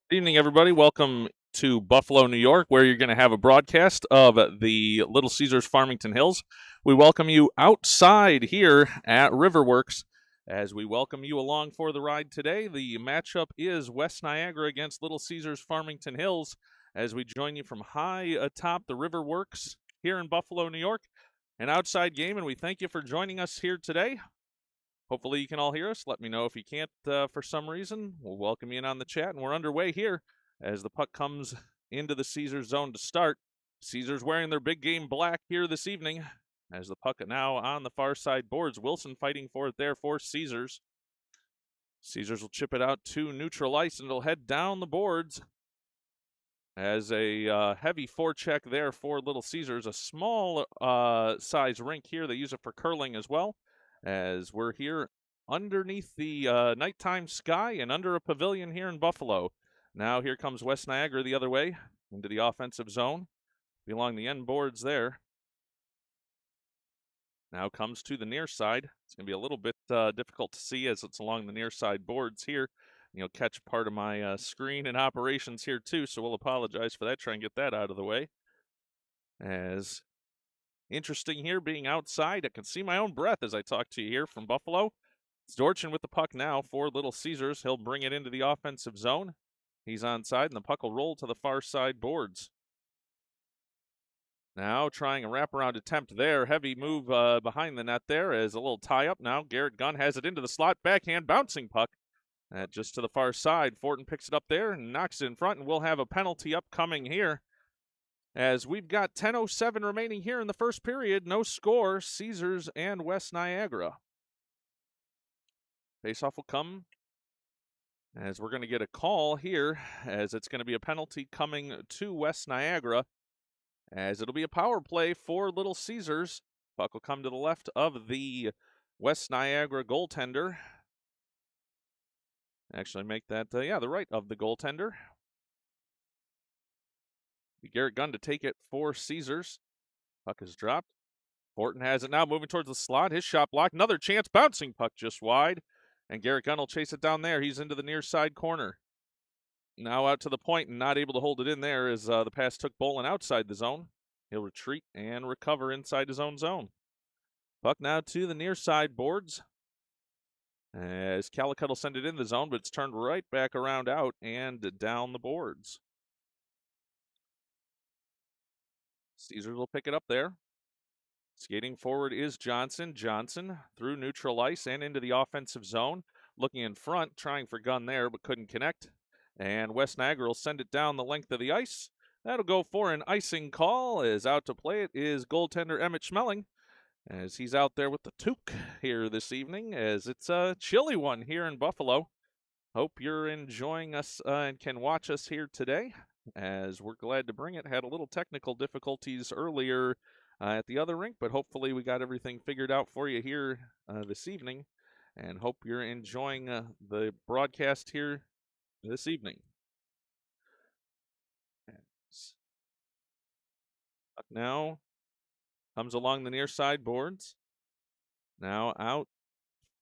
Good evening, everybody. Welcome to Buffalo, New York, where you're going to have a broadcast of the Little Caesars Farmington Hills. We welcome you outside here at Riverworks as we welcome you along for the ride today. The matchup is West Niagara against Little Caesars Farmington Hills as we join you from high atop the Riverworks here in Buffalo, New York. An outside game, and we thank you for joining us here today. Hopefully you can all hear us. Let me know if you can't for some reason. We'll welcome you in on the chat, and we're underway here as the puck comes into the Caesars zone to start. Caesars wearing their big game black here this evening as the puck now on the far side boards. Wilson fighting for it there for Caesars. Caesars will chip it out to neutral ice, and it'll head down the boards as a heavy forecheck there for Little Caesars. A small size rink here. They use it for curling as well, as we're here underneath the nighttime sky and under a pavilion here in Buffalo. Now here comes West Niagara the other way into the offensive zone along the end boards there. Now comes to the near side. It's going to be a little bit difficult to see as it's along the near side boards here. You'll catch part of my screen and operations here too, so we'll apologize for that. Try and get that out of the way. As interesting here being outside, I can see my own breath as I talk to you here from Buffalo. It's Dorchin with the puck now for Little Caesars. He'll bring it into the offensive zone. He's onside, and the puck will roll to the far side boards. Now trying a wraparound attempt there. Heavy move behind the net there as a little tie-up. Now Garrett Gunn has it into the slot. Backhand bouncing puck. Just to the far side. Fortin picks it up there and knocks it in front, and we'll have a penalty upcoming here. As we've got 10:07 remaining here in the first period. No score, Caesars and West Niagara. Faceoff will come as we're going to get a call here, as it's going to be a penalty coming to West Niagara, as it'll be a power play for Little Caesars. Puck will come to the left of the West Niagara goaltender. Actually make that, the right of the goaltender. Garrett Gunn to take it for Caesars. Puck is dropped. Fortin has it now, moving towards the slot. His shot blocked. Another chance, bouncing puck just wide. And Garrett Gunn will chase it down there. He's into the near side corner. Now out to the point and not able to hold it in there as the pass took Bolin outside the zone. He'll retreat and recover inside his own zone. Puck now to the near side boards. As Calicut will send it in the zone, but it's turned right back around out and down the boards. Caesars will pick it up there. Skating forward is Johnson. Johnson through neutral ice and into the offensive zone. Looking in front, trying for Gunn there, but couldn't connect. And West Niagara will send it down the length of the ice. That'll go for an icing call. As out to play it is goaltender Emmett Schmeling, as he's out there with the toque here this evening, as it's a chilly one here in Buffalo. Hope you're enjoying us and can watch us here today, as we're glad to bring it. Had a little technical difficulties earlier at the other rink, but hopefully we got everything figured out for you here this evening, and hope you're enjoying the broadcast here this evening. Puck now comes along the near side boards. Now out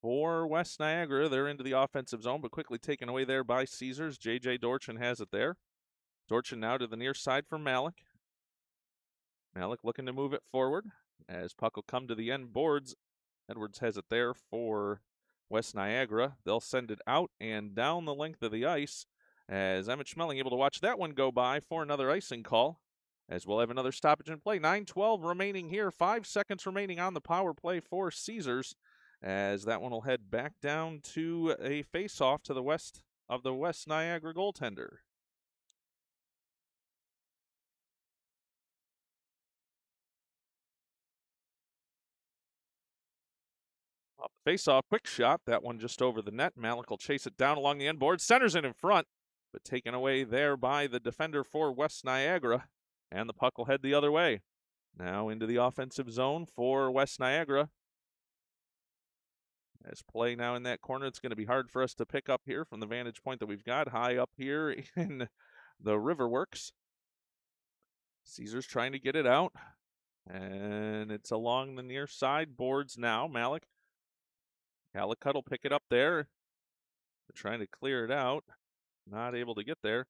for West Niagara. They're into the offensive zone, but quickly taken away there by Caesars. J.J. Dorchin has it there. Dorchin now to the near side for Malik. Malik looking to move it forward as puck will come to the end boards. Edwards has it there for West Niagara. They'll send it out and down the length of the ice, as Emmett Schmeling able to watch that one go by for another icing call, as we'll have another stoppage in play. 9:12 remaining here. 5 seconds remaining on the power play for Caesars, as that one will head back down to a face-off to the west of the West Niagara goaltender. Off the face-off, quick shot. That one just over the net. Malik will chase it down along the end board. Centers it in front, but taken away there by the defender for West Niagara. And the puck will head the other way. Now into the offensive zone for West Niagara. As play now in that corner, it's going to be hard for us to pick up here from the vantage point that we've got high up here in the Riverworks. Caesars trying to get it out. And it's along the near side boards now. Malik. Calicut will pick it up there. They're trying to clear it out. Not able to get there.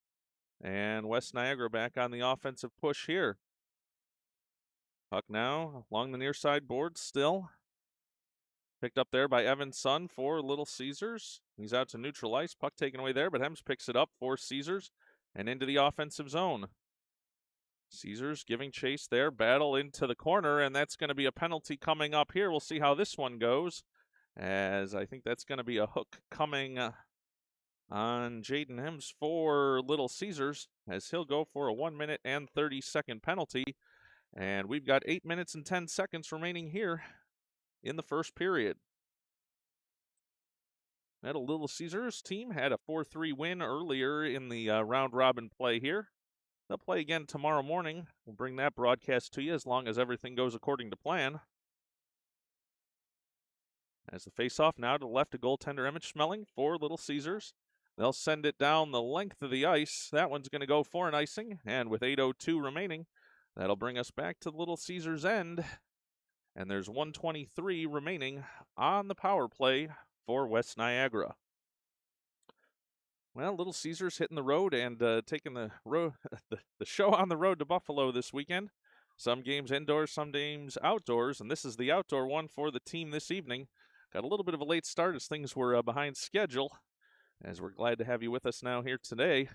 And West Niagara back on the offensive push here. Puck now along the near side board still. Picked up there by Evan's son for Little Caesars. He's out to neutral ice. Puck taken away there, but Hems picks it up for Caesars and into the offensive zone. Caesars giving chase there, battle into the corner, and that's going to be a penalty coming up here. We'll see how this one goes, as I think that's going to be a hook coming on Jaden Hems for Little Caesars, as he'll go for a 1 minute and 30-second penalty. And we've got 8 minutes and 10 seconds remaining here in the first period. That Little Caesars team had a 4-3 win earlier in the round-robin play here. They'll play again tomorrow morning. We'll bring that broadcast to you as long as everything goes according to plan. As the face-off now to the left of goaltender Emmett Schmeling for Little Caesars. They'll send it down the length of the ice. That one's going to go for an icing, and with 8:02 remaining, that'll bring us back to Little Caesars' end. And there's 1:23 remaining on the power play for West Niagara. Well, Little Caesars hitting the road and taking the show on the road to Buffalo this weekend. Some games indoors, some games outdoors, and this is the outdoor one for the team this evening. Got a little bit of a late start as things were behind schedule, as we're glad to have you with us now here today.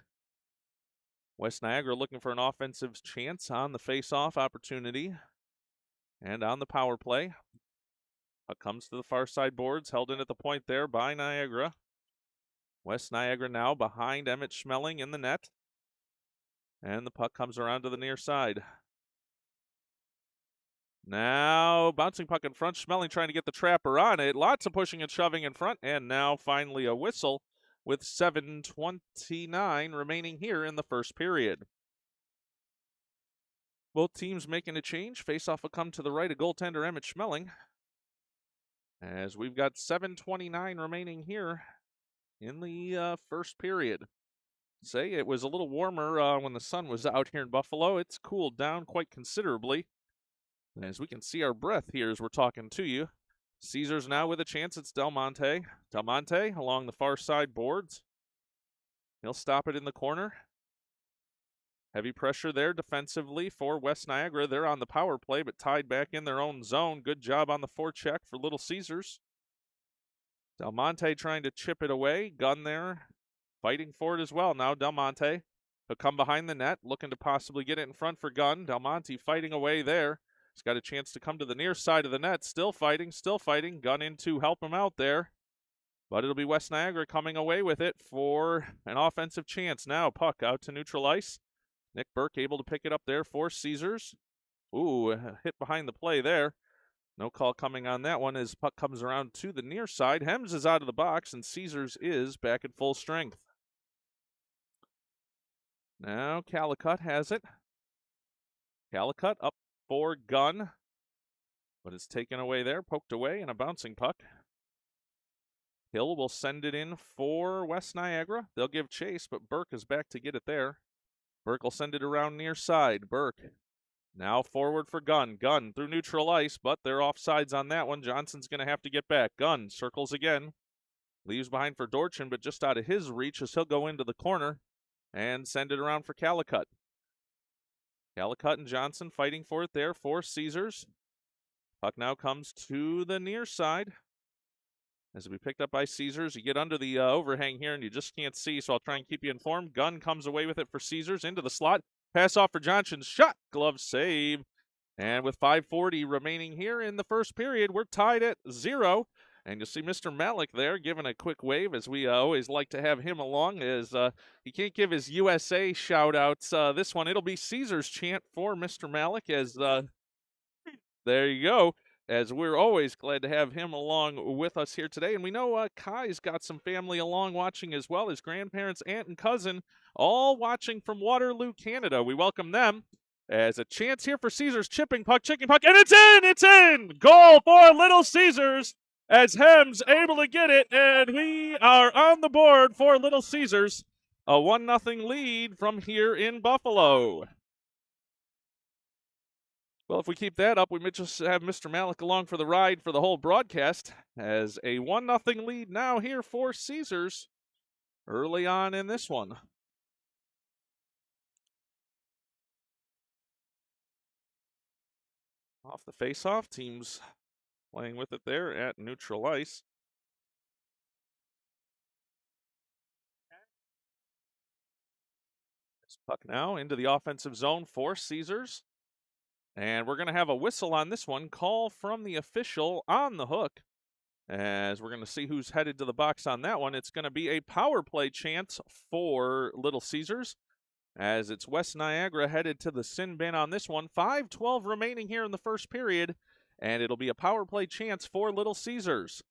West Niagara looking for an offensive chance on the face-off opportunity and on the power play. Puck comes to the far side boards, held in at the point there by Niagara. West Niagara now behind Emmett Schmeling in the net. And the puck comes around to the near side. Now bouncing puck in front. Schmeling trying to get the trapper on it. Lots of pushing and shoving in front. And now finally a whistle with 7:29 remaining here in the first period. Both teams making a change. Face-off will come to the right of goaltender Emmett Schmeling. As we've got 7:29 remaining here in the first period. Say it was a little warmer when the sun was out here in Buffalo. It's cooled down quite considerably. And as we can see our breath here as we're talking to you. Caesars now with a chance. It's Del Monte. Del Monte along the far side boards. He'll stop it in the corner. Heavy pressure there defensively for West Niagara. They're on the power play, but tied back in their own zone. Good job on the forecheck for Little Caesars. Del Monte trying to chip it away. Gunn there, fighting for it as well. Now Del Monte, he'll come behind the net, looking to possibly get it in front for Gunn. Del Monte fighting away there. He's got a chance to come to the near side of the net. Still fighting, still fighting. Gunn in to help him out there. But it'll be West Niagara coming away with it for an offensive chance. Now puck out to neutral ice. Nick Burke able to pick it up there for Caesars. Ooh, hit behind the play there. No call coming on that one as puck comes around to the near side. Hems is out of the box, and Caesars is back at full strength. Now Calicut has it. Calicut up for Gunn, but it's taken away there, poked away, and a bouncing puck. Hill will send it in for West Niagara. They'll give chase, but Burke is back to get it there. Burke will send it around near side. Burke now forward for Gunn. Gunn through neutral ice, but they're offsides on that one. Johnson's going to have to get back. Gunn circles again. Leaves behind for Dorchin, but just out of his reach as he'll go into the corner and send it around for Calicut. Calicut and Johnson fighting for it there for Caesars. Puck now comes to the near side. As it be picked up by Caesars, you get under the overhang here and you just can't see, so I'll try and keep you informed. Gunn comes away with it for Caesars into the slot. Pass off for Johnson. Shot. Glove save. And with 5:40 remaining here in the first period, we're tied at 0. And you'll see Mr. Malik there giving a quick wave, as we always like to have him along, as he can't give his USA shout-outs. This one, it'll be Caesars chant for Mr. Malik, as there you go, as we're always glad to have him along with us here today. And we know Kai's got some family along watching as well, his grandparents, aunt, and cousin, all watching from Waterloo, Canada. We welcome them. As a chance here for Caesars, chipping puck, and it's in! Goal for Little Caesars, as Hems able to get it, and we are on the board for Little Caesars. A 1-0 lead from here in Buffalo. Well, if we keep that up, we may just have Mr. Malik along for the ride for the whole broadcast, as a 1-0 lead now here for Caesars early on in this one. Off the face-off, teams playing with it there at neutral ice. This puck now into the offensive zone for Caesars. And we're going to have a whistle on this one. Call from the official on the hook. As we're going to see who's headed to the box on that one. It's going to be a power play chance for Little Caesars, as it's West Niagara headed to the sin bin on this one. 5:12 remaining here in the first period, and it'll be a power play chance for Little Caesars.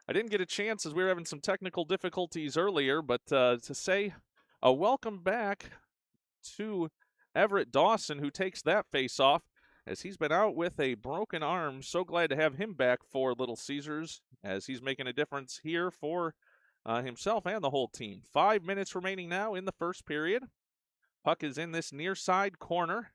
I didn't get a chance as we were having some technical difficulties earlier, but to say a welcome back to Everett Dawson, who takes that face off, as he's been out with a broken arm. So glad to have him back for Little Caesars, as he's making a difference here for himself and the whole team. 5 minutes remaining now in the first period. Puck is in this near side corner.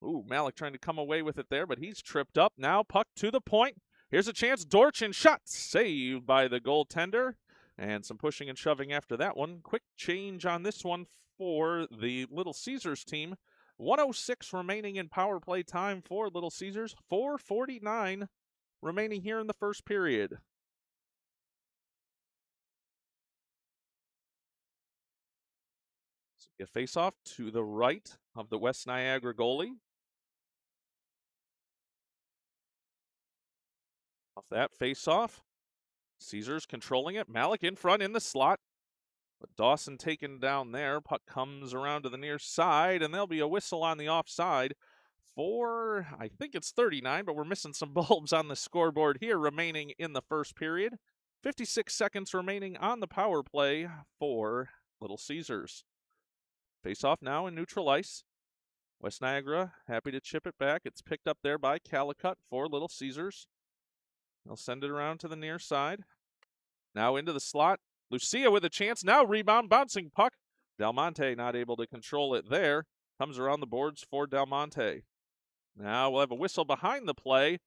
Ooh, Malik trying to come away with it there, but he's tripped up. Now puck to the point. Here's a chance. Dorchin shot saved by the goaltender. And some pushing and shoving after that one. Quick change on this one for the Little Caesars team. 1:06 remaining in power play time for Little Caesars. 4:49 remaining here in the first period. So a face-off to the right of the West Niagara goalie. Off that face-off, Caesars controlling it. Malik in front in the slot. But Dawson taken down there. Puck comes around to the near side, and there'll be a whistle on the offside for, I think it's 39, but we're missing some bulbs on the scoreboard here remaining in the first period. 56 seconds remaining on the power play for Little Caesars. Face off now in neutral ice. West Niagara happy to chip it back. It's picked up there by Calicut for Little Caesars. They'll send it around to the near side. Now into the slot. Lucia with a chance. Now rebound, bouncing puck. Del Monte not able to control it there. Comes around the boards for Del Monte. Now we'll have a whistle behind the play.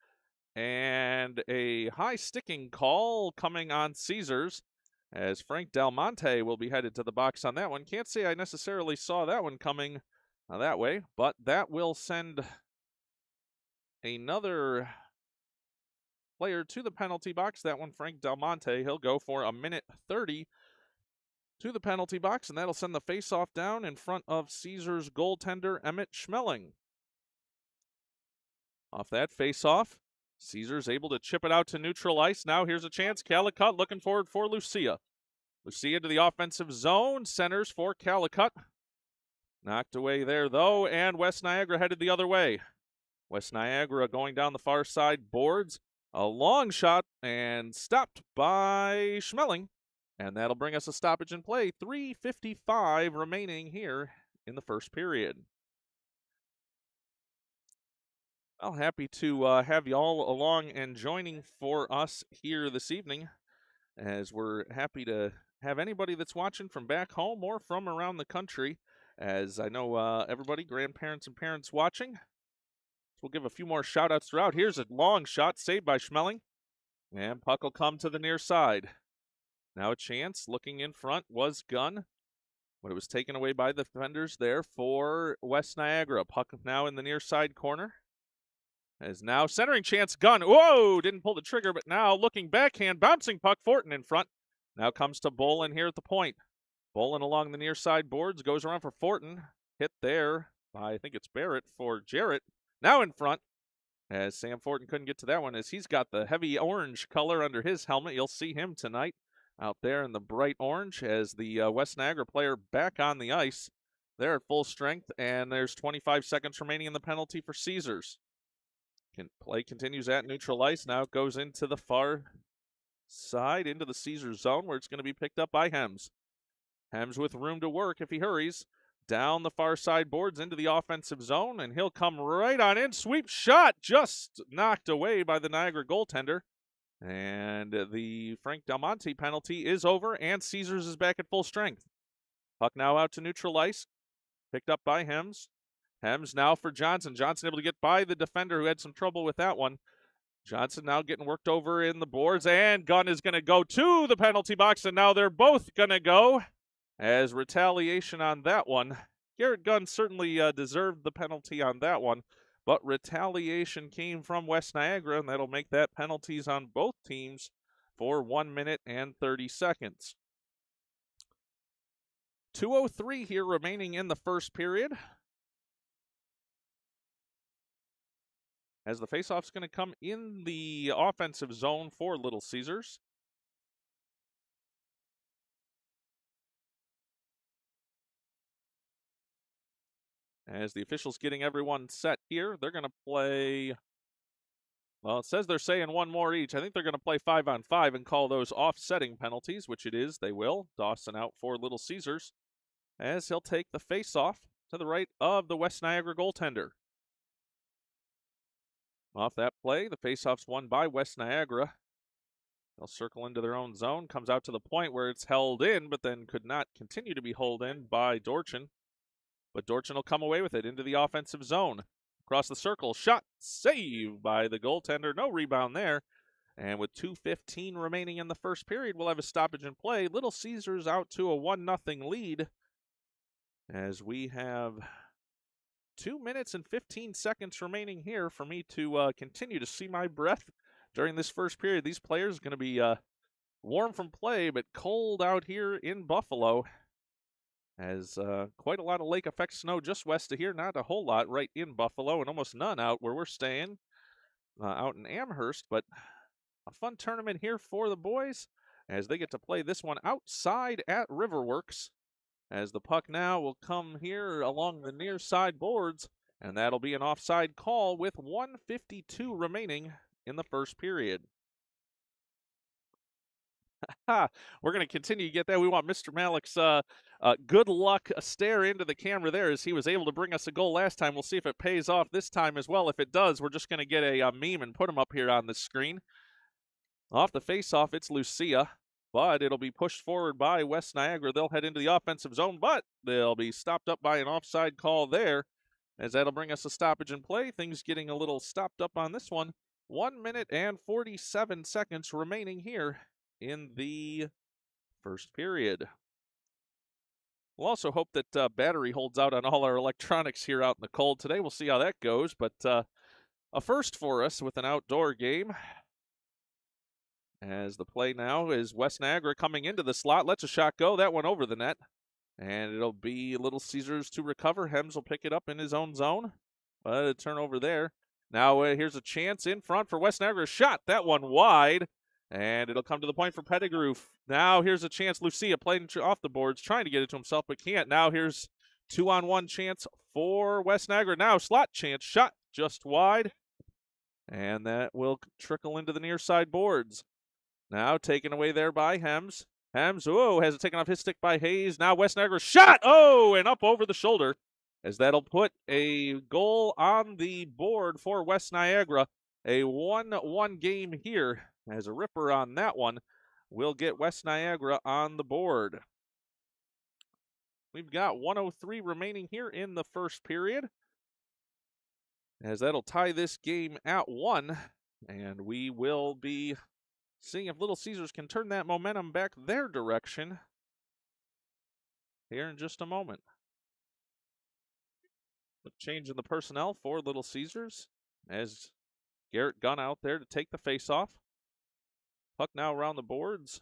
And a high sticking call coming on Caesars, as Frank Del Monte will be headed to the box on that one. Can't say I necessarily saw that one coming that way, but that will send another player to the penalty box. That one, Frank Del Monte. He'll go for 1:30 to the penalty box, and that'll send the face-off down in front of Caesars goaltender Emmett Schmeling. Off that face-off, Caesars able to chip it out to neutral ice. Now here's a chance. Calicut looking forward for Lucia. Lucia to the offensive zone. Centers for Calicut. Knocked away there, though, and West Niagara headed the other way. West Niagara going down the far side boards. A long shot and stopped by Schmeling. And that'll bring us a stoppage in play. 3:55 remaining here in the first period. Well, happy to have you all along and joining for us here this evening, as we're happy to have anybody that's watching from back home or from around the country, as I know everybody, grandparents and parents watching. We'll give a few more shout-outs throughout. Here's a long shot saved by Schmeling, and puck will come to the near side. Now a chance, looking in front, was Gunn, but it was taken away by the defenders there for West Niagara. Puck now in the near side corner. As now centering chance, Gunn. Whoa, didn't pull the trigger, but now looking backhand, bouncing puck, Fortin in front. Now comes to Bolin here at the point. Bolin along the near side boards, goes around for Fortin. Hit there by, I think it's Barrett for Jarrett. Now in front, as Sam Fortin couldn't get to that one, as he's got the heavy orange color under his helmet. You'll see him tonight out there in the bright orange, as the West Niagara player back on the ice. They're at full strength, and there's 25 seconds remaining in the penalty for Caesars. Play continues at neutral ice. Now it goes into the far side, into the Caesars zone, where it's going to be picked up by Hems. Hems with room to work if he hurries. Down the far side boards into the offensive zone, and he'll come right on in. Sweep shot, just knocked away by the Niagara goaltender. And the Frank Del Monte penalty is over, and Caesars is back at full strength. Puck now out to neutral ice, picked up by Hems. Hems now for Johnson. Johnson able to get by the defender who had some trouble with that one. Johnson now getting worked over in the boards, and Gunn is going to go to the penalty box, and now they're both going to go as retaliation on that one. Garrett Gunn certainly deserved the penalty on that one, but retaliation came from West Niagara, and that'll make that penalties on both teams for 1 minute and 30 seconds. 2:03 here remaining in the first period. As the faceoff's going to come in the offensive zone for Little Caesars. As the officials getting everyone set here, they're going to play, well, it says they're saying one more each. I think they're going to play 5-on-5 and call those offsetting penalties, which it is. They will. Dawson out for Little Caesars as he'll take the faceoff to the right of the West Niagara goaltender. Off that play, the faceoff's won by West Niagara. They'll circle into their own zone, comes out to the point where it's held in, but then could not continue to be held in by Dorchin. But Dorchin will come away with it into the offensive zone. Across the circle, shot, save by the goaltender. No rebound there. And with 2:15 remaining in the first period, we'll have a stoppage in play. Little Caesars out to a 1-0 lead as we have 2 minutes and 15 seconds remaining here for me to continue to see my breath during this first period. These players are going to be warm from play, but cold out here in Buffalo. As quite a lot of lake effect snow just west of here, not a whole lot right in Buffalo, and almost none out where we're staying out in Amherst. But a fun tournament here for the boys as they get to play this one outside at Riverworks. As the puck now will come here along the near side boards, and that'll be an offside call with 1:52 remaining in the first period. We're going to continue to get that. We want Mr. Malik's good luck stare into the camera there as he was able to bring us a goal last time. We'll see if it pays off this time as well. If it does, we're just going to get a meme and put him up here on the screen. Off the faceoff, it's Lucia, but it'll be pushed forward by West Niagara. They'll head into the offensive zone, but they'll be stopped up by an offside call there, as that'll bring us a stoppage in play. Things getting a little stopped up on this one. 1 minute and 47 seconds remaining here in the first period. We'll also hope that battery holds out on all our electronics here out in the cold today. We'll see how that goes, but a first for us with an outdoor game. As the play now is West Niagara coming into the slot, lets a shot go. That one over the net, and it'll be Little Caesars to recover. Hems will pick it up in his own zone, but a turnover there. Now here's a chance in front for West Niagara. Shot, that one wide. And it'll come to the point for Pettigrew. Now here's a chance. Lucia playing off the boards, trying to get it to himself, but can't. Now here's 2-on-1 chance for West Niagara. Now slot chance, shot just wide. And that will trickle into the near side boards. Now taken away there by Hems. Hems, whoa, has it taken off his stick by Hayes. Now West Niagara shot, oh, and up over the shoulder. As that'll put a goal on the board for West Niagara. A 1-1 game here. As a ripper on that one will get West Niagara on the board. We've got 1:03 remaining here in the first period, as that'll tie this game at 1, and we will be seeing if Little Caesars can turn that momentum back their direction here in just a moment. The change in the personnel for Little Caesars as Garrett Gunn out there to take the faceoff. Puck now around the boards.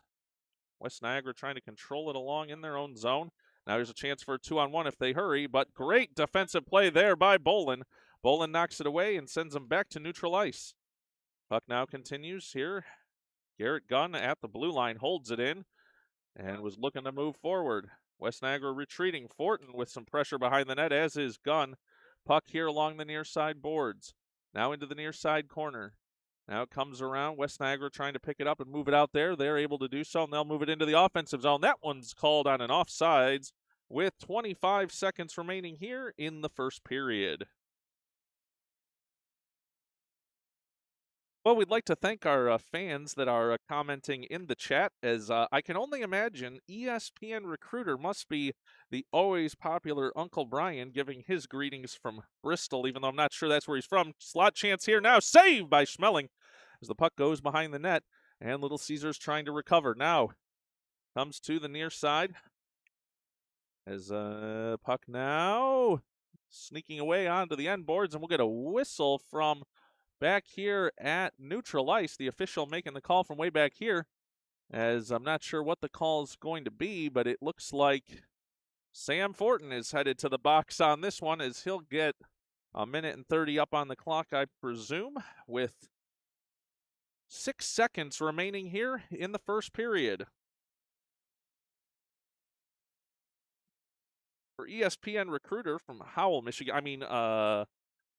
West Niagara trying to control it along in their own zone. Now there's a chance for a 2-on-1 if they hurry, but great defensive play there by Bolin. Bolin knocks it away and sends them back to neutral ice. Puck now continues here. Garrett Gunn at the blue line holds it in and was looking to move forward. West Niagara retreating. Fortin with some pressure behind the net, as is Gunn. Puck here along the near side boards. Now into the near side corner. Now it comes around. West Niagara trying to pick it up and move it out there. They're able to do so, and they'll move it into the offensive zone. That one's called on an offsides with 25 seconds remaining here in the first period. Well, we'd like to thank our fans that are commenting in the chat, as I can only imagine ESPN Recruiter must be the always popular Uncle Brian giving his greetings from Bristol, even though I'm not sure that's where he's from. Slot chance here now, saved by Schmeling as the puck goes behind the net, and Little Caesars trying to recover. Now comes to the near side as puck now sneaking away onto the end boards, and we'll get a whistle from back here at neutral ice. The official making the call from way back here, as I'm not sure what the call is going to be, but it looks like Sam Fortin is headed to the box on this one, as he'll get a minute and 30 up on the clock, I presume, with 6 seconds remaining here in the first period. For ESPN recruiter from Howell, Michigan,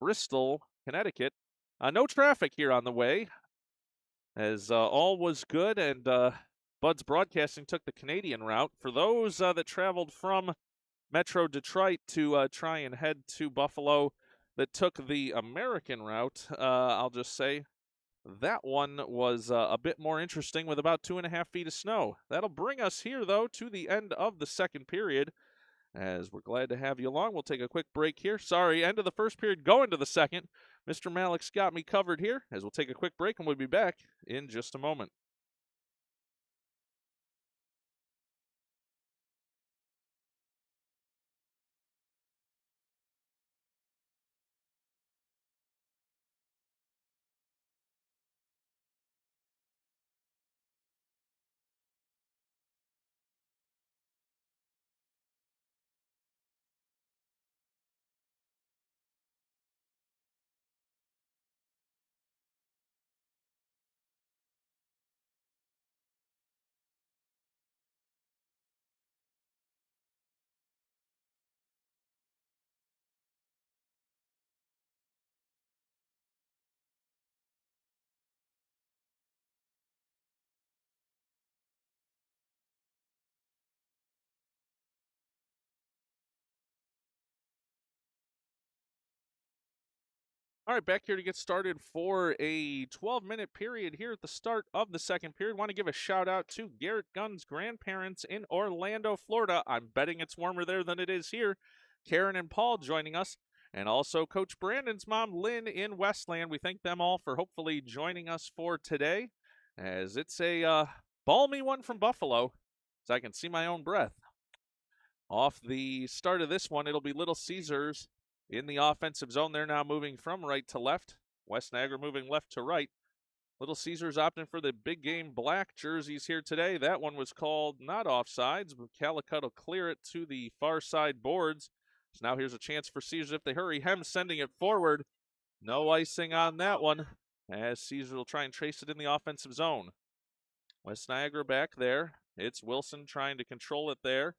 Bristol, Connecticut. No traffic here on the way, as all was good, and Bud's Broadcasting took the Canadian route. For those that traveled from Metro Detroit to try and head to Buffalo that took the American route, I'll just say that one was a bit more interesting with about 2.5 feet of snow. That'll bring us here, though, to the end of the second period, as we're glad to have you along. We'll take a quick break here. Sorry, end of the first period, going to the second. Mr. Malik's got me covered here, as we'll take a quick break, and we'll be back in just a moment. All right, back here to get started for a 12-minute period here at the start of the second period. Want to give a shout out to Garrett Gunn's grandparents in Orlando, Florida. I'm betting it's warmer there than it is here. Karen and Paul joining us, and also Coach Brandon's mom, Lynn, in Westland. We thank them all for hopefully joining us for today, as it's a balmy one from Buffalo, so I can see my own breath. Off the start of this one, it'll be Little Caesars in the offensive zone. They're now moving from right to left. West Niagara moving left to right. Little Caesars opting for the big game black jerseys here today. That one was called not offsides, but Calicut will clear it to the far side boards. So now here's a chance for Caesars if they hurry. Hem sending it forward. No icing on that one, as Caesars will try and trace it in the offensive zone. West Niagara back there. It's Wilson trying to control it there.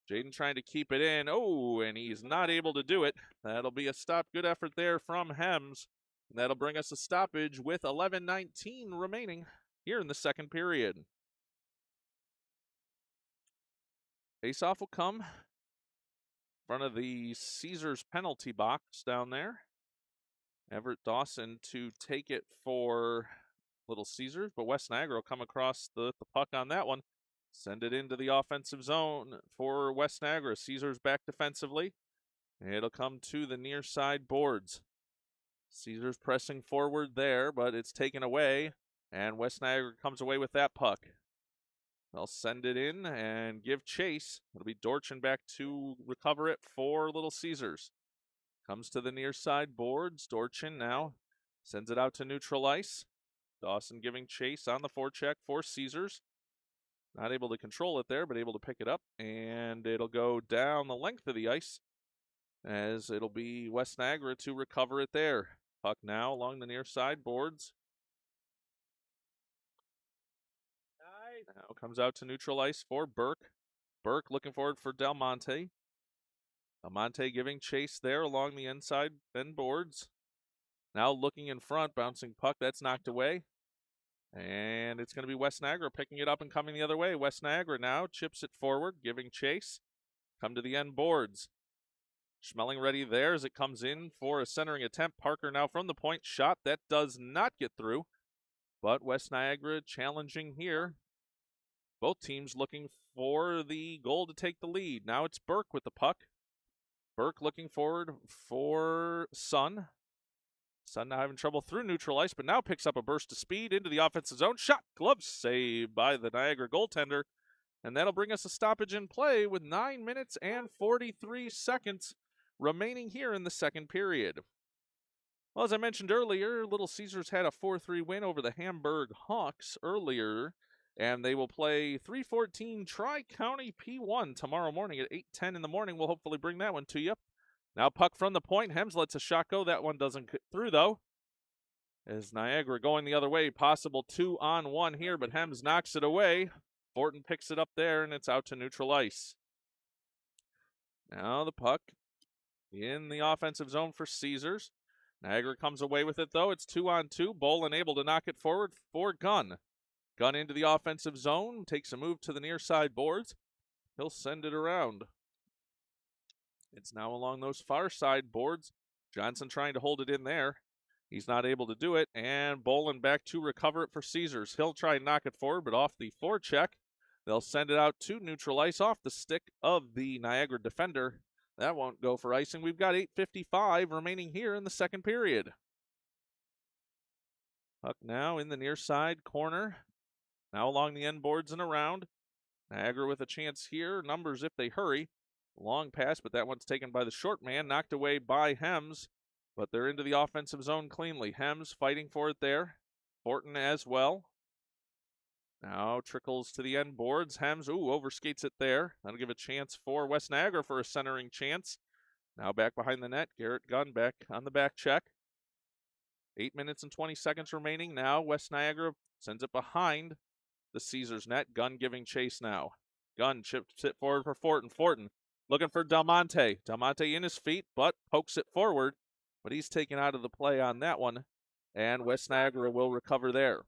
Jaden trying to keep it in. Oh, and he's not able to do it. That'll be a stop. Good effort there from Hems. And that'll bring us a stoppage with 11:19 remaining here in the second period. Faceoff will come in front of the Caesars penalty box down there. Everett Dawson to take it for Little Caesars, but West Niagara will come across the puck on that one. Send it into the offensive zone for West Niagara. Caesars back defensively. It'll come to the near side boards. Caesars pressing forward there, but it's taken away, and West Niagara comes away with that puck. They'll send it in and give chase. It'll be Dorchin back to recover it for Little Caesars. Comes to the near side boards. Dorchin now sends it out to neutral ice. Dawson giving chase on the forecheck for Caesars. Not able to control it there, but able to pick it up, and it'll go down the length of the ice, as it'll be West Niagara to recover it there. Puck now along the near side boards. Now comes out to neutral ice for Burke. Burke looking forward for Del Monte. Del Monte giving chase there along the inside end boards. Now looking in front, bouncing puck, that's knocked away. And it's going to be West Niagara picking it up and coming the other way. West Niagara now chips it forward, giving chase. Come to the end boards. Schmeling ready there as it comes in for a centering attempt. Parker now from the point. Shot that does not get through. But West Niagara challenging here. Both teams looking for the goal to take the lead. Now it's Burke with the puck. Burke looking forward for Sun. Sun now having trouble through neutral ice, but now picks up a burst of speed into the offensive zone. Shot, glove save by the Niagara goaltender. And that'll bring us a stoppage in play with 9 minutes and 43 seconds remaining here in the second period. Well, as I mentioned earlier, Little Caesars had a 4-3 win over the Hamburg Hawks earlier, and they will play 314 Tri-County P1 tomorrow morning at 8:10 in the morning. We'll hopefully bring that one to you. Now puck from the point. Hems lets a shot go. That one doesn't get through, though. As Niagara going the other way. Possible 2-on-1 here, but Hems knocks it away. Fortin picks it up there, and it's out to neutral ice. Now the puck in the offensive zone for Caesars. Niagara comes away with it, though. It's 2-on-2. Bolin able to knock it forward for Gunn. Gunn into the offensive zone. Takes a move to the near side boards. He'll send it around. It's now along those far side boards. Johnson trying to hold it in there. He's not able to do it. And Bolin back to recover it for Caesars. He'll try and knock it forward, but off the forecheck. They'll send it out to neutral ice off the stick of the Niagara defender. That won't go for icing. We've got 8:55 remaining here in the second period. Puck now in the near side corner. Now along the end boards and around. Niagara with a chance here. Numbers if they hurry. Long pass, but that one's taken by the short man. Knocked away by Hems, but they're into the offensive zone cleanly. Hems fighting for it there. Fortin as well. Now trickles to the end boards. Hems, overskates it there. That'll give a chance for West Niagara for a centering chance. Now back behind the net. Garrett Gunn back on the back check. 8 minutes and 20 seconds remaining. Now West Niagara sends it behind the Caesars net. Gunn giving chase now. Gunn chips it forward for Fortin. Fortin looking for Del Monte. Del Monte in his feet, but pokes it forward. But he's taken out of the play on that one. And West Niagara will recover there.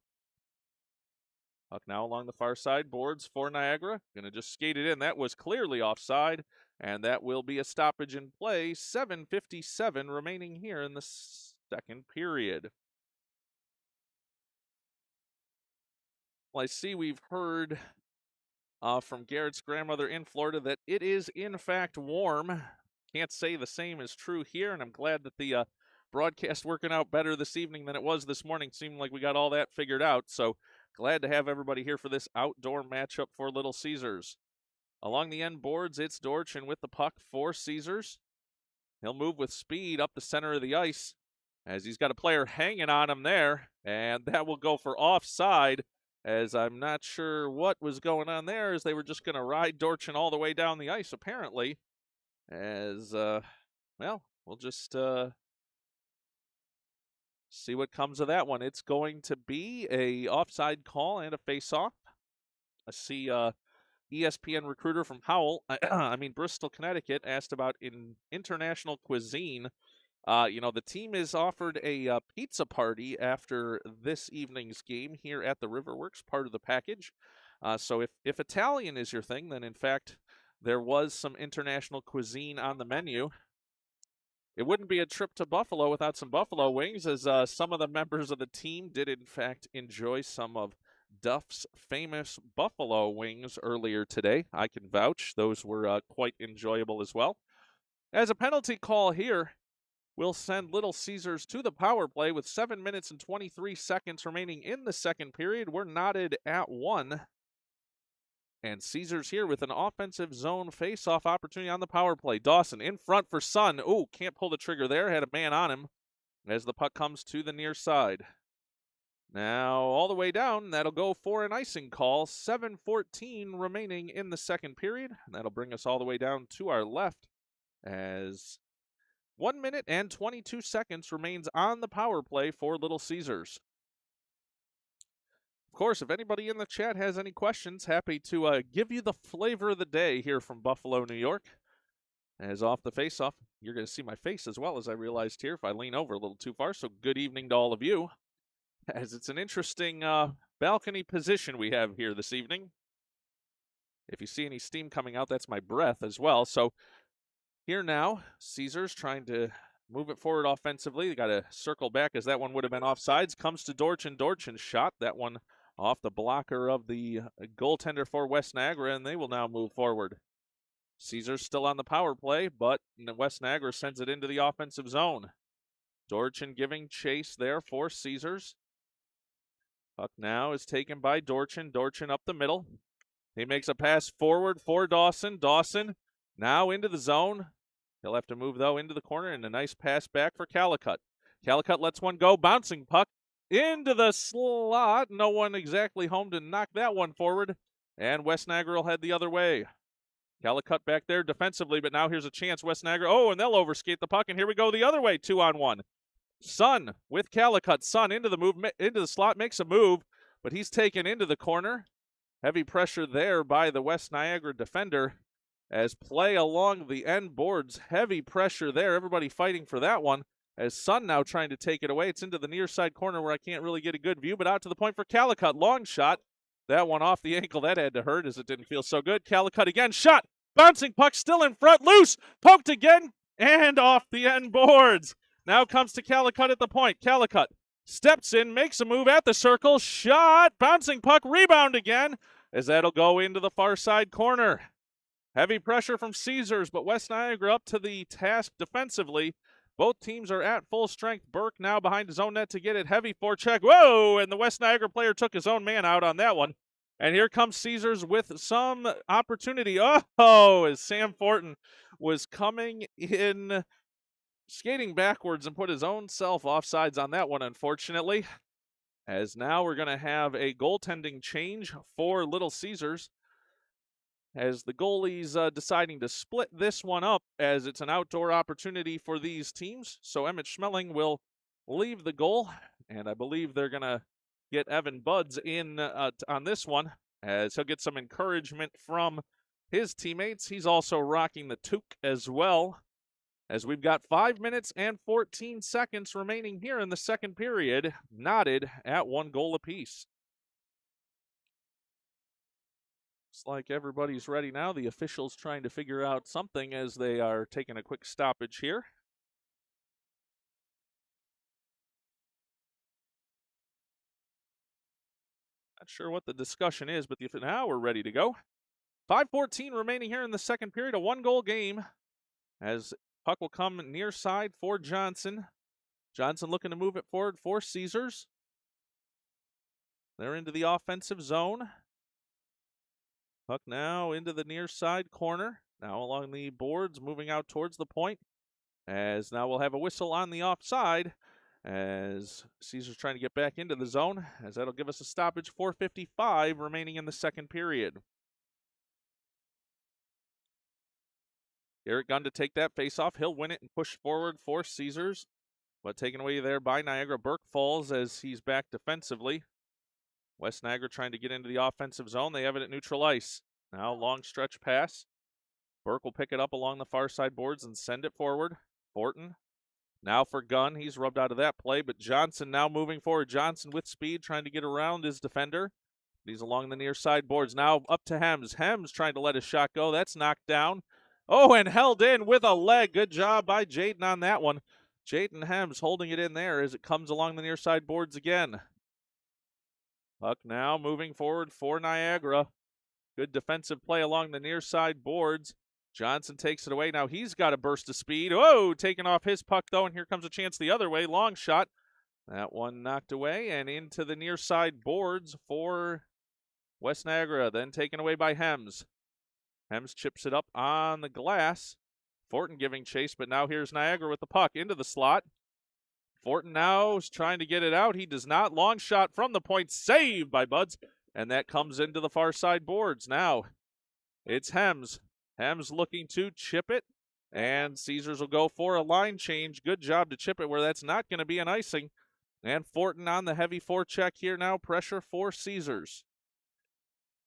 Puck now along the far side boards for Niagara. Going to just skate it in. That was clearly offside. And that will be a stoppage in play. 7:57 remaining here in the second period. Well, I see we've heard from Garrett's grandmother in Florida that it is in fact warm. Can't say the same is true here, and I'm glad that the broadcast working out better this evening than it was this morning. Seemed like we got all that figured out, so glad to have everybody here for this outdoor matchup for Little Caesars. Along the end boards, it's Dorchin with the puck for Caesars. He'll move with speed up the center of the ice as he's got a player hanging on him there, and that will go for offside, as I'm not sure what was going on there, as they were just going to ride Dorchin all the way down the ice, apparently. As, well, we'll just see what comes of that one. It's going to be a offside call and a face-off. I see ESPN recruiter from Howell, Bristol, Connecticut, asked about international cuisine. The team is offered a pizza party after this evening's game here at the Riverworks, part of the package. So if Italian is your thing, then in fact there was some international cuisine on the menu. It wouldn't be a trip to Buffalo without some buffalo wings, as some of the members of the team did in fact enjoy some of Duff's famous buffalo wings earlier today. I can vouch. Those were quite enjoyable as well. As a penalty call here, we'll send Little Caesars to the power play with 7 minutes and 23 seconds remaining in the second period. We're knotted at 1. And Caesars here with an offensive zone face-off opportunity on the power play. Dawson in front for Sun. Can't pull the trigger there. Had a man on him as the puck comes to the near side. Now, all the way down, that'll go for an icing call. 7:14 remaining in the second period. And that'll bring us all the way down to our left as 1 minute and 22 seconds remains on the power play for Little Caesars. Of course, if anybody in the chat has any questions, happy to give you the flavor of the day here from Buffalo, New York. As off the face-off, you're going to see my face as well, as I realized here if I lean over a little too far. So good evening to all of you, as it's an interesting balcony position we have here this evening. If you see any steam coming out, that's my breath as well. So here now, Caesars trying to move it forward offensively. They got to circle back, as that one would have been offsides. Comes to Dorchin. Dorchin's shot. That one off the blocker of the goaltender for West Niagara, and they will now move forward. Caesars still on the power play, but West Niagara sends it into the offensive zone. Dorchin giving chase there for Caesars. Puck now is taken by Dorchin. Dorchin up the middle. He makes a pass forward for Dawson. Dawson now into the zone. He'll have to move, though, into the corner, and a nice pass back for Calicut. Calicut lets one go, bouncing puck into the slot. No one exactly home to knock that one forward, and West Niagara will head the other way. Calicut back there defensively, but now here's a chance. West Niagara, and they'll overskate the puck, and here we go the other way, 2-on-1. Sun with Calicut. Sun into the slot, makes a move, but he's taken into the corner. Heavy pressure there by the West Niagara defender as play along the end boards. Heavy pressure there. Everybody fighting for that one as Sun now trying to take it away. It's into the near side corner where I can't really get a good view, but out to the point for Calicut. Long shot. That one off the ankle. That had to hurt as it didn't feel so good. Calicut again. Shot. Bouncing puck still in front. Loose. Poked again. And off the end boards. Now comes to Calicut at the point. Calicut steps in, makes a move at the circle. Shot. Bouncing puck. Rebound again as that'll go into the far side corner. Heavy pressure from Caesars, but West Niagara up to the task defensively. Both teams are at full strength. Burke now behind his own net to get it. Heavy forecheck. Whoa! And the West Niagara player took his own man out on that one. And here comes Caesars with some opportunity. Oh, as Sam Fortin was coming in, skating backwards and put his own self offsides on that one, unfortunately. As now we're going to have a goaltending change for Little Caesars, as the goalie's deciding to split this one up, as it's an outdoor opportunity for these teams. So Emmett Schmeling will leave the goal, and I believe they're going to get Evan Buds in on this one, as he'll get some encouragement from his teammates. He's also rocking the toque as well, as we've got 5 minutes and 14 seconds remaining here in the second period, knotted at 1 goal apiece. Looks like everybody's ready now. The officials trying to figure out something as they are taking a quick stoppage here. Not sure what the discussion is, but now we're ready to go. 5:14 remaining here in the second period, a 1-goal game, as puck will come near side for Johnson. Johnson looking to move it forward for Caesars. They're into the offensive zone. Puck now into the near side corner. Now along the boards, moving out towards the point. As now we'll have a whistle on the offside, as Caesars trying to get back into the zone, as that'll give us a stoppage. 4:55 remaining in the second period. Garrett Gunn to take that face-off. He'll win it and push forward for Caesars, but taken away there by Niagara. Burke falls as he's back defensively. West Niagara trying to get into the offensive zone. They have it at neutral ice. Now long stretch pass. Burke will pick it up along the far side boards and send it forward. Fortin now for Gunn. He's rubbed out of that play, but Johnson now moving forward. Johnson with speed, trying to get around his defender. He's along the near side boards. Now up to Hems. Hems trying to let his shot go. That's knocked down. Oh, and held in with a leg. Good job by Jaden on that one. Jaden Hems holding it in there as it comes along the near side boards again. Puck now moving forward for Niagara. Good defensive play along the near side boards. Johnson takes it away. Now he's got a burst of speed. Oh, taking off his puck, though, and here comes a chance the other way. Long shot. That one knocked away and into the near side boards for West Niagara, then taken away by Hems. Hems chips it up on the glass. Fortin giving chase, but now here's Niagara with the puck into the slot. Fortin now is trying to get it out. He does not. Long shot from the point, saved by Buds, and that comes into the far side boards. Now it's Hems. Hems looking to chip it, and Caesars will go for a line change. Good job to chip it where that's not going to be an icing. And Fortin on the heavy forecheck here now. Pressure for Caesars.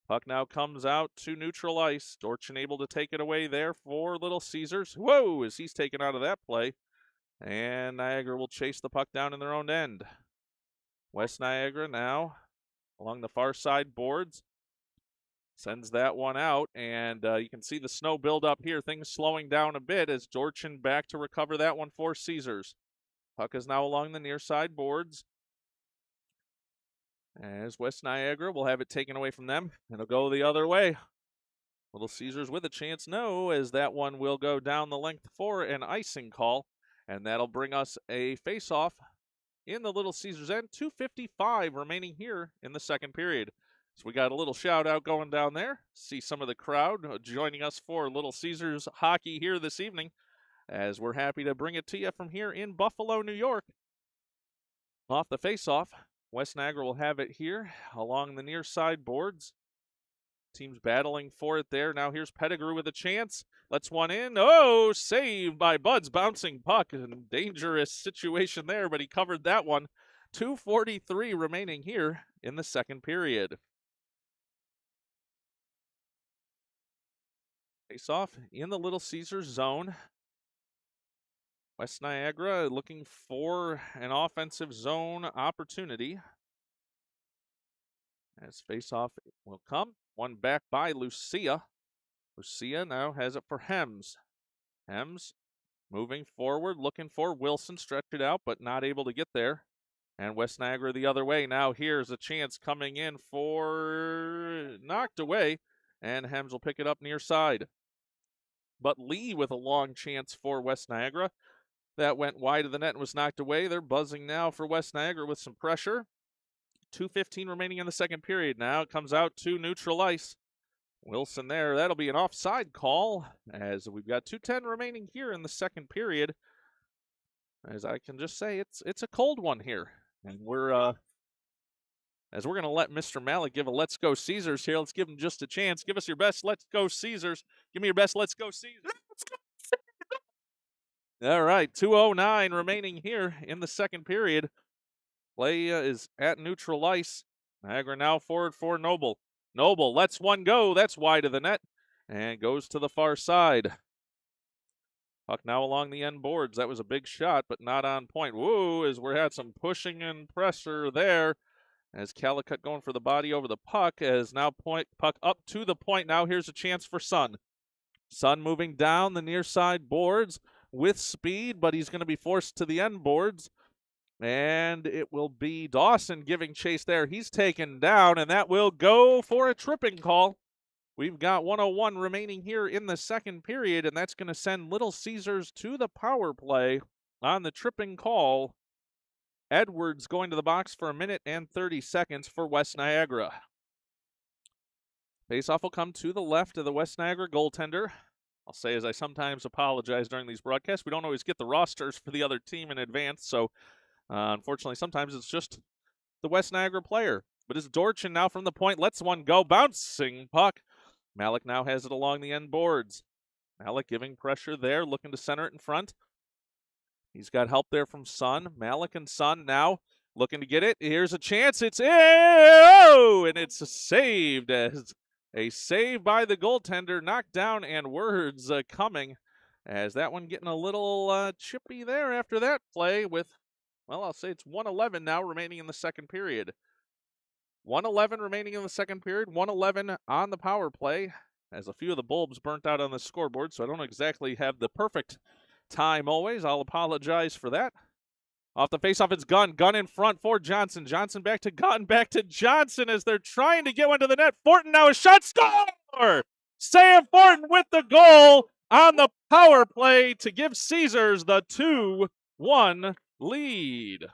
Puck now comes out to neutral ice. Dorchin able to take it away there for Little Caesars. Whoa, as he's taken out of that play. And Niagara will chase the puck down in their own end. West Niagara now along the far side boards. Sends that one out, and you can see the snow build up here. Things slowing down a bit as Dorchin back to recover that one for Caesars. Puck is now along the near side boards, as West Niagara will have it taken away from them. It'll go the other way. Little Caesars with a chance, no, as that one will go down the length for an icing call, and that'll bring us a face-off in the Little Caesars end. 2:55 remaining here in the second period. So we got a little shout out going down there. See some of the crowd joining us for Little Caesars hockey here this evening. as we're happy to bring it to you from here in Buffalo, New York. Off the face-off, West Niagara will have it here along the near side boards. Teams battling for it there. Now here's Pettigrew with a chance. Lets one in. Oh, saved by Bud's bouncing puck. A dangerous situation there, but he covered that one. 2:43 remaining here in the second period. Face-off in the Little Caesars zone. West Niagara looking for an offensive zone opportunity. As face-off will come. One back by Lucia. Lucia now has it for Hems. Hems moving forward, looking for Wilson, stretch it out, but not able to get there. And West Niagara the other way. Now here's a chance coming in for knocked away, and Hems will pick it up near side. But Lee with a long chance for West Niagara. That went wide of the net and was knocked away. They're buzzing now for West Niagara with some pressure. 2:15 remaining in the second period. Now it comes out to neutral ice. Wilson there. That'll be an offside call as we've got 2:10 remaining here in the second period. As I can just say, it's a cold one here. And we're going to let Mr. Malik give a Let's Go Caesars here. Let's give him just a chance. Give us your best Let's Go Caesars. Give me your best Let's Go Caesars. All right, 2:09 remaining here in the second period. Play is at neutral ice. Niagara now forward for Noble. Noble lets one go. That's wide of the net and goes to the far side. Puck now along the end boards. That was a big shot, but not on point. Woo, as we had some pushing and pressure there. As Calicut going for the body over the puck. As now puck up to the point. Now here's a chance for Sun. Sun moving down the near side boards with speed, but he's going to be forced to the end boards. And it will be Dawson giving chase there. He's taken down, and that will go for a tripping call. We've got 1:01 remaining here in the second period, and that's going to send Little Caesars to the power play on the tripping call. Edwards going to the box for 1 minute and 30 seconds for West Niagara. Faceoff will come to the left of the West Niagara goaltender. I'll say, as I sometimes apologize during these broadcasts, we don't always get the rosters for the other team in advance, so unfortunately, sometimes it's just the West Niagara player. But it's Dorchin now from the point, lets one go, bouncing puck. Malik now has it along the end boards. Malik giving pressure there, looking to center it in front. He's got help there from Sun. Malik and Sun now looking to get it. Here's a chance. It's and it's saved. As a save by the goaltender, knocked down, and words coming. As that one getting a little chippy there after that play with, well, I'll say it's 1:11 now remaining in the second period. 1:11 remaining in the second period, 1:11 on the power play, as a few of the bulbs burnt out on the scoreboard, so I don't exactly have the perfect time always. I'll apologize for that. Off the faceoff, it's Gunn. Gunn in front for Johnson. Johnson back to Gunn, back to Johnson as they're trying to get one to the net. Fortin now a shot, score! Sam Fortin with the goal on the power play to give Caesars the 2-1 lead.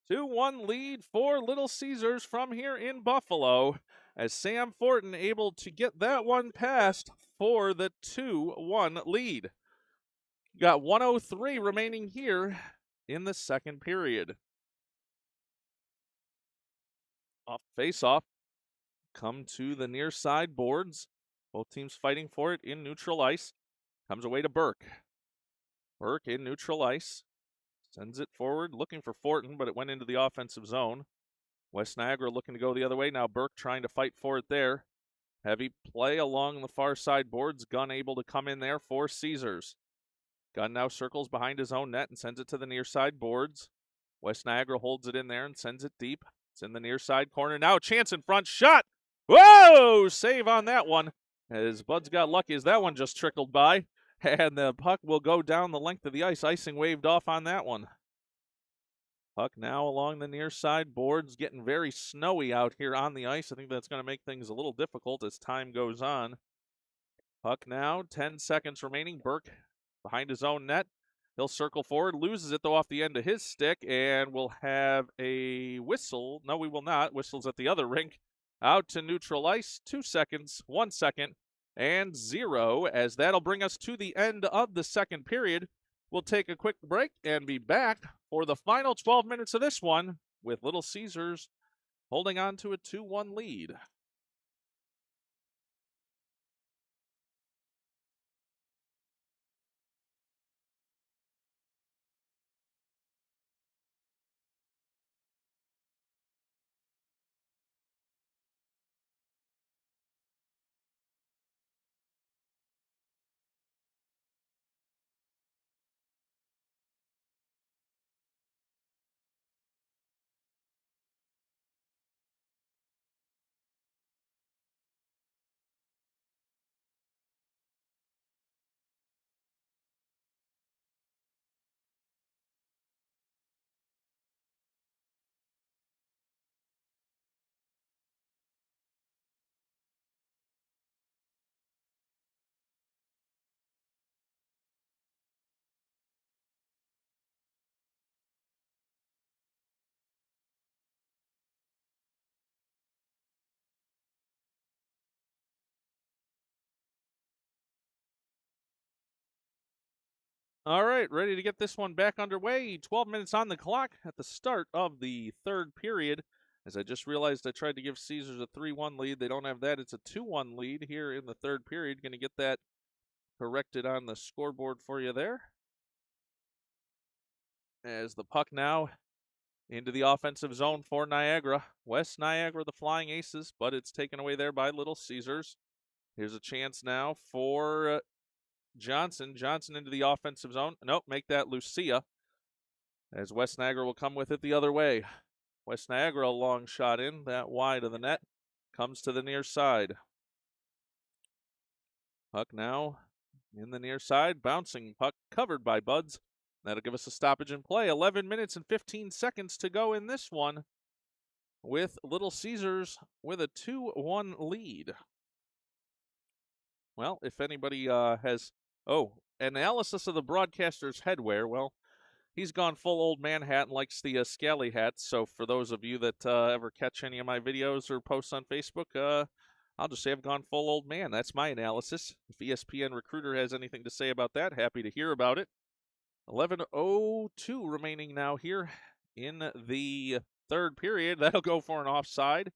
2-1 lead for Little Caesars from here in Buffalo, as Sam Fortin able to get that one past for the 2-1 lead. Got 1:03 remaining here in the second period. Off face-off, come to the near side boards. Both teams fighting for it in neutral ice. Comes away to Burke. Burke in neutral ice. Sends it forward, looking for Fortin, but it went into the offensive zone. West Niagara looking to go the other way. Now Burke trying to fight for it there. Heavy play along the far side boards. Gunn able to come in there for Caesars. Gunn now circles behind his own net and sends it to the near side boards. West Niagara holds it in there and sends it deep. It's in the near side corner. Now a chance in front. Shot! Whoa! Save on that one. As Bud's got lucky as that one just trickled by. And the puck will go down the length of the ice. Icing waved off on that one. Puck now along the near side boards. Getting very snowy out here on the ice. I think that's going to make things a little difficult as time goes on. Puck now, 10 seconds remaining. Burke behind his own net. He'll circle forward, loses it though off the end of his stick, and we'll have a whistle. No, we will not. Whistle's at the other rink. Out to neutral ice. 2 seconds, 1 second. and 0, as that'll bring us to the end of the second period. We'll take a quick break and be back for the final 12 minutes of this one, with Little Caesars holding on to a 2-1 lead. All right, ready to get this one back underway. 12 minutes on the clock at the start of the third period. As I just realized I tried to give Caesars a 3-1 lead. They don't have that. It's a 2-1 lead here in the third period. Going to get that corrected on the scoreboard for you there. As the puck now into the offensive zone for Niagara. West Niagara, the Flying Aces, but it's taken away there by Little Caesars. Here's a chance now for Johnson. Johnson into the offensive zone. Nope, make that Lucia. As West Niagara will come with it the other way. West Niagara, a long shot in, that wide of the net. Comes to the near side. Puck now in the near side. Bouncing puck covered by Buds. That'll give us a stoppage in play. 11 minutes and 15 seconds to go in this one, with Little Caesars with a 2-1 lead. Well, if anybody has, analysis of the broadcaster's headwear, well, he's gone full old man hat and likes the scally hats. So for those of you that ever catch any of my videos or posts on Facebook, I'll just say I've gone full old man. That's my analysis. If ESPN Recruiter has anything to say about that, happy to hear about it. 11:02 remaining now here in the third period. That'll go for an offside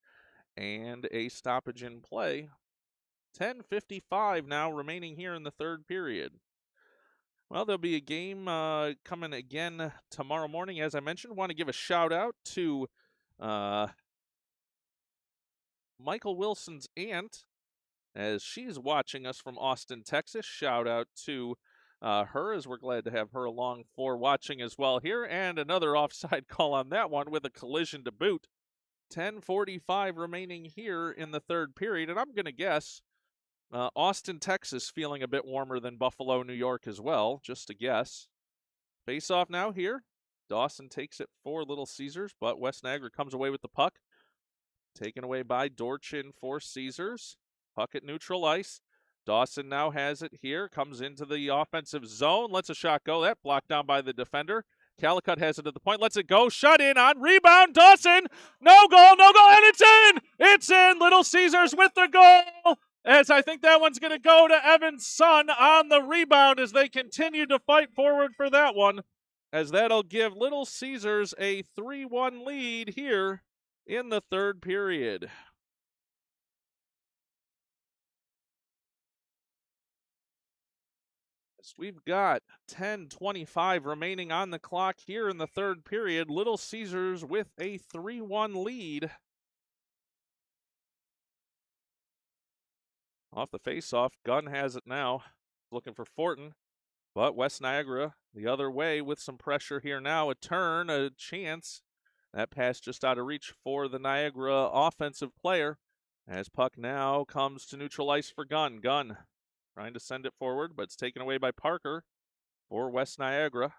and a stoppage in play. 10:55 now remaining here in the third period. Well, there'll be a game coming again tomorrow morning. As I mentioned, want to give a shout out to Michael Wilson's aunt, as she's watching us from Austin, Texas. Shout out to her, as we're glad to have her along for watching as well here. And another offside call on that one with a collision to boot. 10:45 remaining here in the third period. And I'm going to guess Austin, Texas feeling a bit warmer than Buffalo, New York as well. Just a guess. Face off now here. Dawson takes it for Little Caesars, but West Niagara comes away with the puck. Taken away by Dorchin for Caesars. Puck at neutral ice. Dawson now has it here. Comes into the offensive zone. Lets a shot go. That blocked down by the defender. Calicut has it at the point. Lets it go. Shut in on rebound. Dawson. No goal. No goal. And it's in. It's in. Little Caesars with the goal. As I think that one's going to go to Evan's son on the rebound as they continue to fight forward for that one. As that'll give Little Caesars a 3-1 lead here in the third period. As we've got 10:25 remaining on the clock here in the third period. Little Caesars with a 3-1 lead. Off the face-off, Gunn has it now. Looking for Fortin, but West Niagara the other way with some pressure here now. A turn, a chance. That pass just out of reach for the Niagara offensive player. As puck now comes to neutral ice for Gunn. Gunn trying to send it forward, but it's taken away by Parker for West Niagara.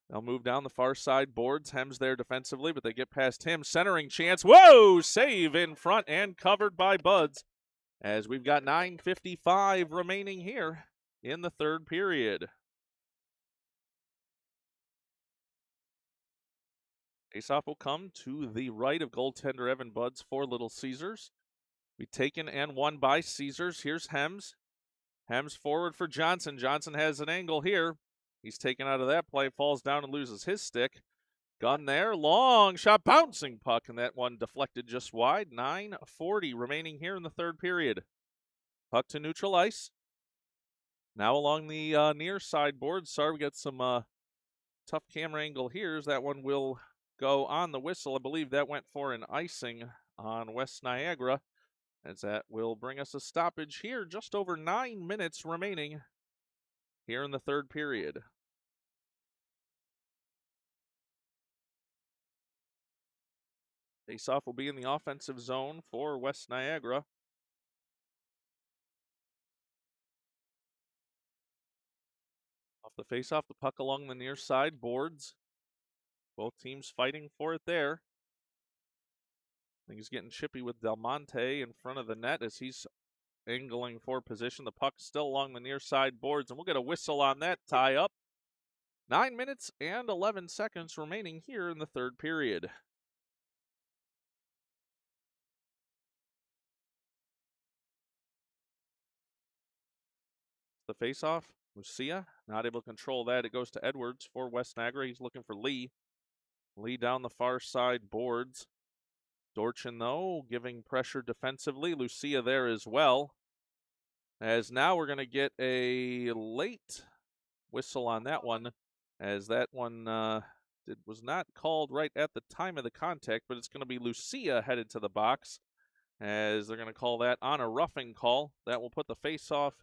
They'll move down the far side boards. Hems there defensively, but they get past him. Centering chance. Whoa! Save in front and covered by Buds. As we've got 9:55 remaining here in the third period. Faceoff will come to the right of goaltender Evan Buds for Little Caesars. Be taken and won by Caesars. Here's Hems. Hems forward for Johnson. Johnson has an angle here. He's taken out of that play, falls down and loses his stick. Gun there, long shot, bouncing puck, and that one deflected just wide. 9:40 remaining here in the third period. Puck to neutral ice. Now along the near side board. Sorry, we got some tough camera angle here. As that one will go on the whistle. I believe that went for an icing on West Niagara, as that will bring us a stoppage here. Just over 9 minutes remaining here in the third period. Faceoff will be in the offensive zone for West Niagara. Off the faceoff, the puck along the near side boards. Both teams fighting for it there. I think he's getting chippy with Del Monte in front of the net as he's angling for position. The puck still along the near side boards, and we'll get a whistle on that tie up. 9 minutes and 11 seconds remaining here in the third period. The faceoff, Lucia not able to control that. It goes to Edwards for West Niagara. He's looking for Lee. Lee down the far side boards. Dorchin, though, giving pressure defensively. Lucia there as well. As now we're going to get a late whistle on that one, as that one was not called right at the time of the contact, but it's going to be Lucia headed to the box, as they're going to call that on a roughing call. That will put the face-off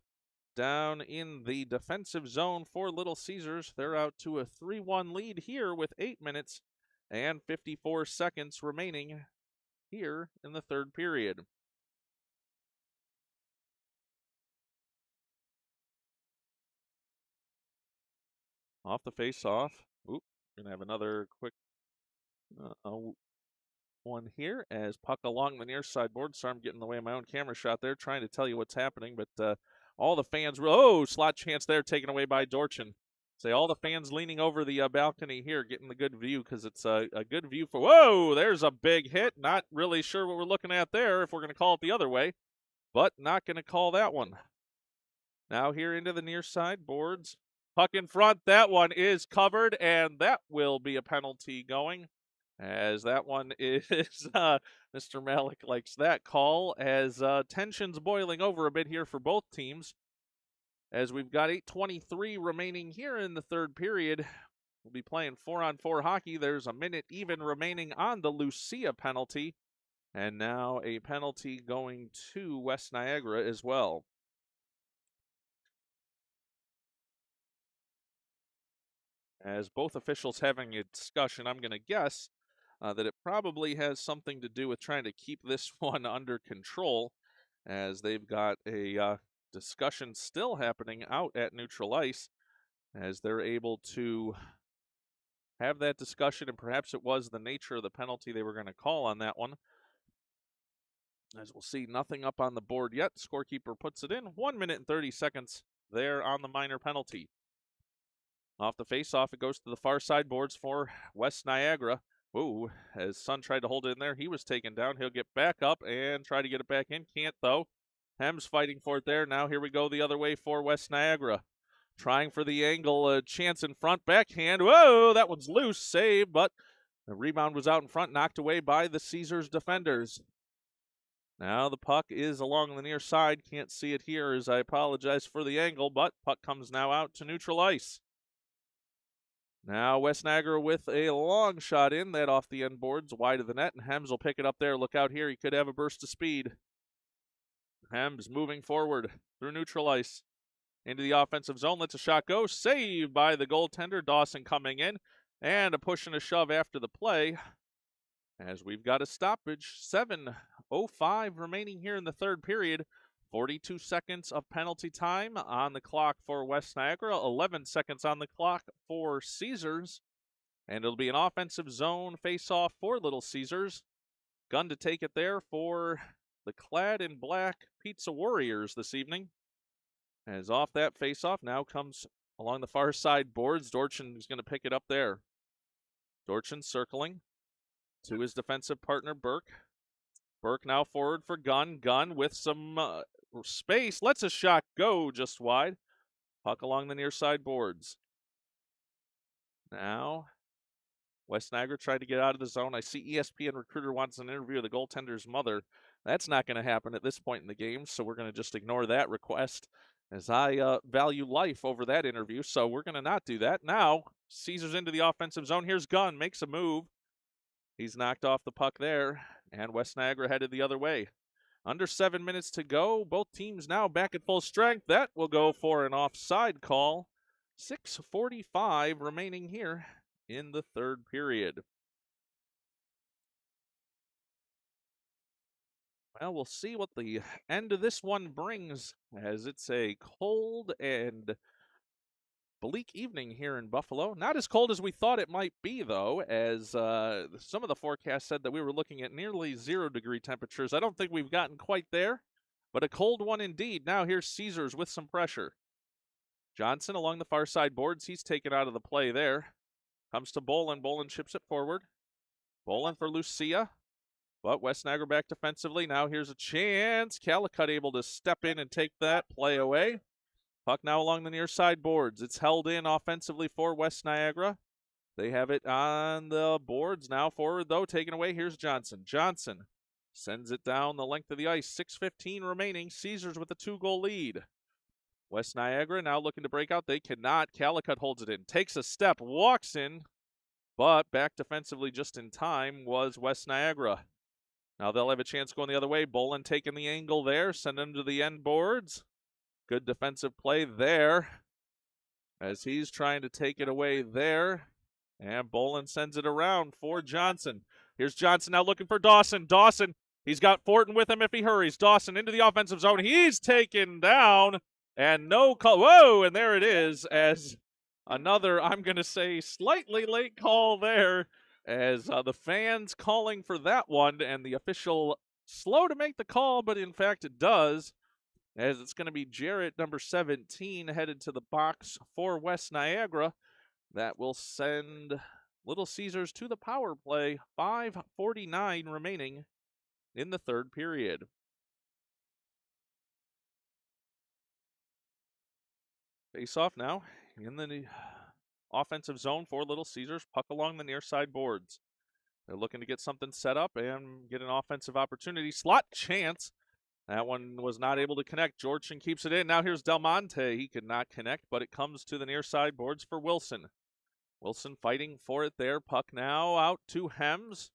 down in the defensive zone for Little Caesars. They're out to a 3-1 lead here with 8 minutes and 54 seconds remaining here in the third period. Off the face-off. Oop, gonna have another quick one here as puck along the near side board. Sorry, I'm getting in the way of my own camera shot there, trying to tell you what's happening, but all the fans, slot chance there taken away by Dorchin. Say all the fans leaning over the balcony here, getting the good view, because it's a good view for, whoa, there's a big hit. Not really sure what we're looking at there, if we're going to call it the other way, but not going to call that one. Now here into the near side boards. Puck in front, that one is covered, and that will be a penalty going, as that one is, Mr. Malik likes that call, as tensions boiling over a bit here for both teams, as we've got 8:23 remaining here in the third period. We'll be playing 4-on-4 hockey. There's a minute even remaining on the Lucia penalty, and now a penalty going to West Niagara as well. As both officials having a discussion, I'm going to guess that it probably has something to do with trying to keep this one under control, as they've got a discussion still happening out at neutral ice, as they're able to have that discussion, and perhaps it was the nature of the penalty they were going to call on that one. As we'll see, nothing up on the board yet. The scorekeeper puts it in. 1 minute and 30 seconds there on the minor penalty. Off the face-off, it goes to the far side boards for West Niagara. Ooh, as Sun tried to hold it in there, he was taken down. He'll get back up and try to get it back in. Can't, though. Hems fighting for it there. Now here we go the other way for West Niagara. Trying for the angle, chance in front, backhand. Whoa, that one's loose, save, but the rebound was out in front, knocked away by the Caesars defenders. Now the puck is along the near side. Can't see it here, as I apologize for the angle, but puck comes now out to neutral ice. Now West Niagara with a long shot in, that off the end boards, wide of the net, and Hems will pick it up there. Look out here, he could have a burst of speed. Hems moving forward through neutral ice into the offensive zone, lets a shot go, saved by the goaltender. Dawson coming in, and a push and a shove after the play, as we've got a stoppage. 7:05 remaining here in the third period. 42 seconds of penalty time on the clock for West Niagara, 11 seconds on the clock for Caesars, and it'll be an offensive zone face-off for Little Caesars. Gun to take it there for the clad in black Pizza Warriors this evening. As off that face-off now comes along the far side boards. Dorchin is going to pick it up there. Dorchin circling to his defensive partner, Burke. Burke now forward for Gunn. Gunn with some space. Lets a shot go just wide. Puck along the near side boards. Now, West Niagara tried to get out of the zone. I see ESPN recruiter wants an interview of the goaltender's mother. That's not going to happen at this point in the game, so we're going to just ignore that request, as I value life over that interview, so we're going to not do that. Now, Caesars into the offensive zone. Here's Gunn, makes a move. He's knocked off the puck there, and West Niagara headed the other way. Under 7 minutes to go. Both teams now back at full strength. That will go for an offside call. 6:45 remaining here in the third period. Well, we'll see what the end of this one brings, as it's a cold and bleak evening here in Buffalo. Not as cold as we thought it might be, though, as some of the forecasts said that we were looking at nearly 0-degree temperatures. I don't think we've gotten quite there, but a cold one indeed. Now here's Caesars with some pressure. Johnson along the far side boards. He's taken out of the play there. Comes to Bolin. Bolin chips it forward. Bolin for Lucia. But West Niagara back defensively. Now here's a chance. Calicut able to step in and take that play away. Puck now along the near side boards. It's held in offensively for West Niagara. They have it on the boards now. Forward, though, taken away. Here's Johnson. Johnson sends it down the length of the ice. 6:15 remaining. Caesars with a 2-goal lead. West Niagara now looking to break out. They cannot. Calicut holds it in. Takes a step. Walks in. But back defensively just in time was West Niagara. Now they'll have a chance going the other way. Bolin taking the angle there. Send him to the end boards. Good defensive play there as he's trying to take it away there. And Bolin sends it around for Johnson. Here's Johnson now looking for Dawson. Dawson, he's got Fortin with him if he hurries. Dawson into the offensive zone. He's taken down and no call. Whoa, and there it is as another, I'm going to say, slightly late call there as the fans calling for that one and the official slow to make the call, but in fact it does. As it's going to be Jarrett, number 17, headed to the box for West Niagara. That will send Little Caesars to the power play. 5:49 remaining in the third period. Face off now in the offensive zone for Little Caesars. Puck along the near side boards. They're looking to get something set up and get an offensive opportunity. Slot chance. That one was not able to connect. Georgian keeps it in. Now here's Del Monte. He could not connect, but it comes to the near side boards for Wilson. Wilson fighting for it there. Puck now out to Hems.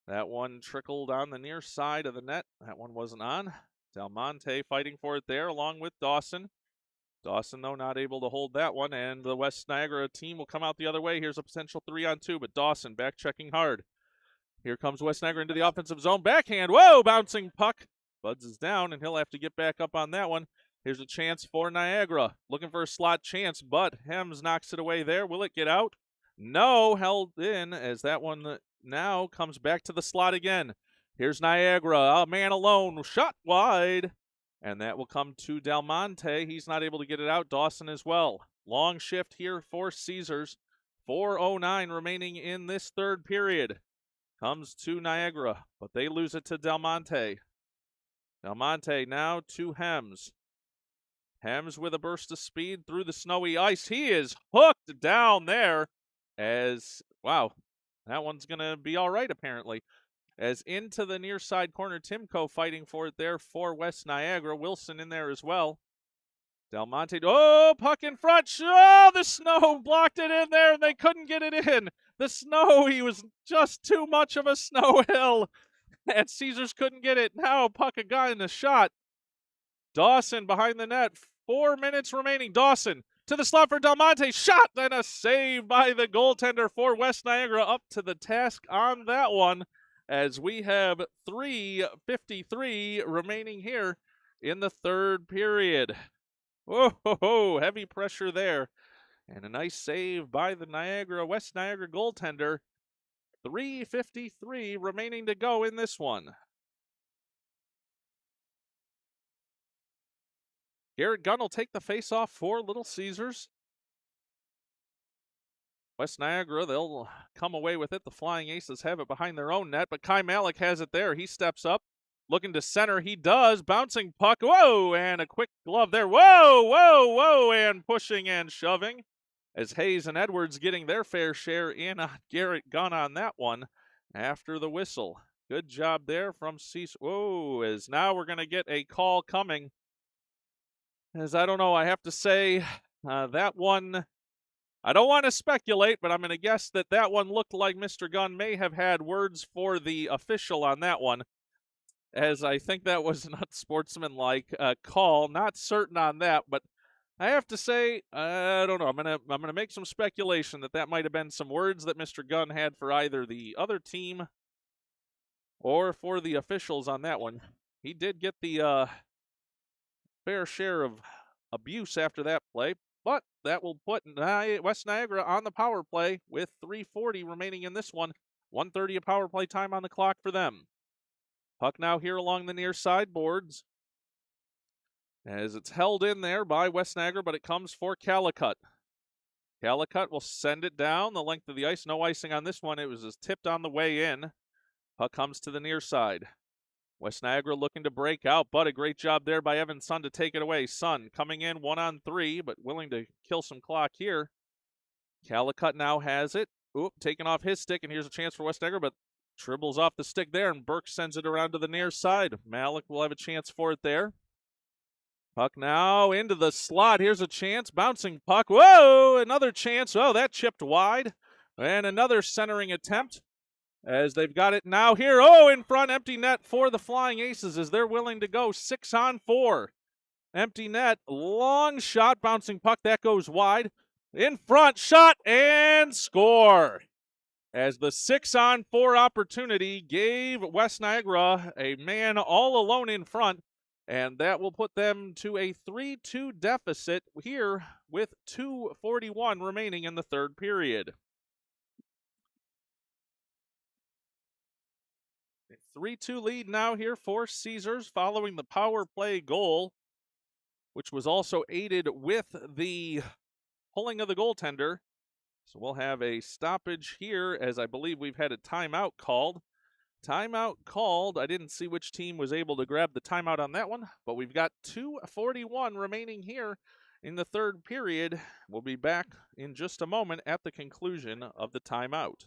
That one trickled on the near side of the net. That one wasn't on. Del Monte fighting for it there along with Dawson. Dawson, though, not able to hold that one, and the West Niagara team will come out the other way. Here's a potential 3-on-2, but Dawson back checking hard. Here comes West Niagara into the offensive zone. Backhand. Whoa, bouncing puck. Buds is down, and he'll have to get back up on that one. Here's a chance for Niagara. Looking for a slot chance, but Hems knocks it away there. Will it get out? No, held in as that one now comes back to the slot again. Here's Niagara, a man alone, shot wide. And that will come to Del Monte. He's not able to get it out. Dawson as well. Long shift here for Caesars. 4:09 remaining in this third period. Comes to Niagara, but they lose it to Del Monte. Del Monte now to Hems. Hems with a burst of speed through the snowy ice. He is hooked down there as, wow, that one's going to be all right apparently. As into the near side corner, Timko fighting for it there for West Niagara. Wilson in there as well. Del Monte, oh, puck in front. Oh, the snow blocked it in there and they couldn't get it in. The snow, he was just too much of a snow hill. And Caesars couldn't get it. Now puck a guy in the shot. Dawson behind the net. 4 minutes remaining. Dawson to the slot for Del Monte. Shot, then a save by the goaltender for West Niagara. Up to the task on that one, as we have 3:53 remaining here in the third period. Whoa, heavy pressure there. And a nice save by the West Niagara goaltender. 3:53 remaining to go in this one. Garrett Gunn will take the face-off for Little Caesars. West Niagara, they'll come away with it. The Flying Aces have it behind their own net, but Kai Malik has it there. He steps up. looking to center. He does. Bouncing puck. Whoa, and a quick glove there. Whoa, whoa, whoa, and pushing and shoving as Hayes and Edwards getting their fair share in on Garrett Gunn on that one after the whistle. Good job there from Cecil. Whoa, as now we're going to get a call coming. As I don't know, I have to say that one, I don't want to speculate, but I'm going to guess that that one looked like Mr. Gunn may have had words for the official on that one, as I think that was an unsportsmanlike call. Not certain on that, but I have to say, I don't know. I'm gonna make some speculation that that might have been some words that Mr. Gunn had for either the other team or for the officials on that one. He did get the fair share of abuse after that play, but that will put West Niagara on the power play with 3:40 remaining in this one. 1:30 of power play time on the clock for them. Puck now here along the near side boards as it's held in there by West Niagara, but it comes for Calicut. Calicut will send it down the length of the ice. No icing on this one. It was just tipped on the way in. Puck comes to the near side. West Niagara looking to break out, but a great job there by Evan Sun to take it away. Sun coming in 1-on-3, but willing to kill some clock here. Calicut now has it. Oop, taking off his stick, and here's a chance for West Niagara, but dribbles off the stick there, and Burke sends it around to the near side. Malik will have a chance for it there. Puck now into the slot. Here's a chance. Bouncing puck. Whoa, another chance. Oh, that chipped wide. And another centering attempt as they've got it now here. Oh, in front, empty net for the Flying Aces as they're willing to go 6-on-4. Empty net, long shot, bouncing puck. That goes wide. In front, shot, and score. As the 6-on-4 opportunity gave West Niagara a man all alone in front. And that will put them to a 3-2 deficit here with 2:41 remaining in the third period. A 3-2 lead now here for Caesars following the power play goal, which was also aided with the pulling of the goaltender. So we'll have a stoppage here as I believe we've had a timeout called. Timeout called. I didn't see which team was able to grab the timeout on that one, but we've got 2:41 remaining here in the third period. We'll be back in just a moment at the conclusion of the timeout.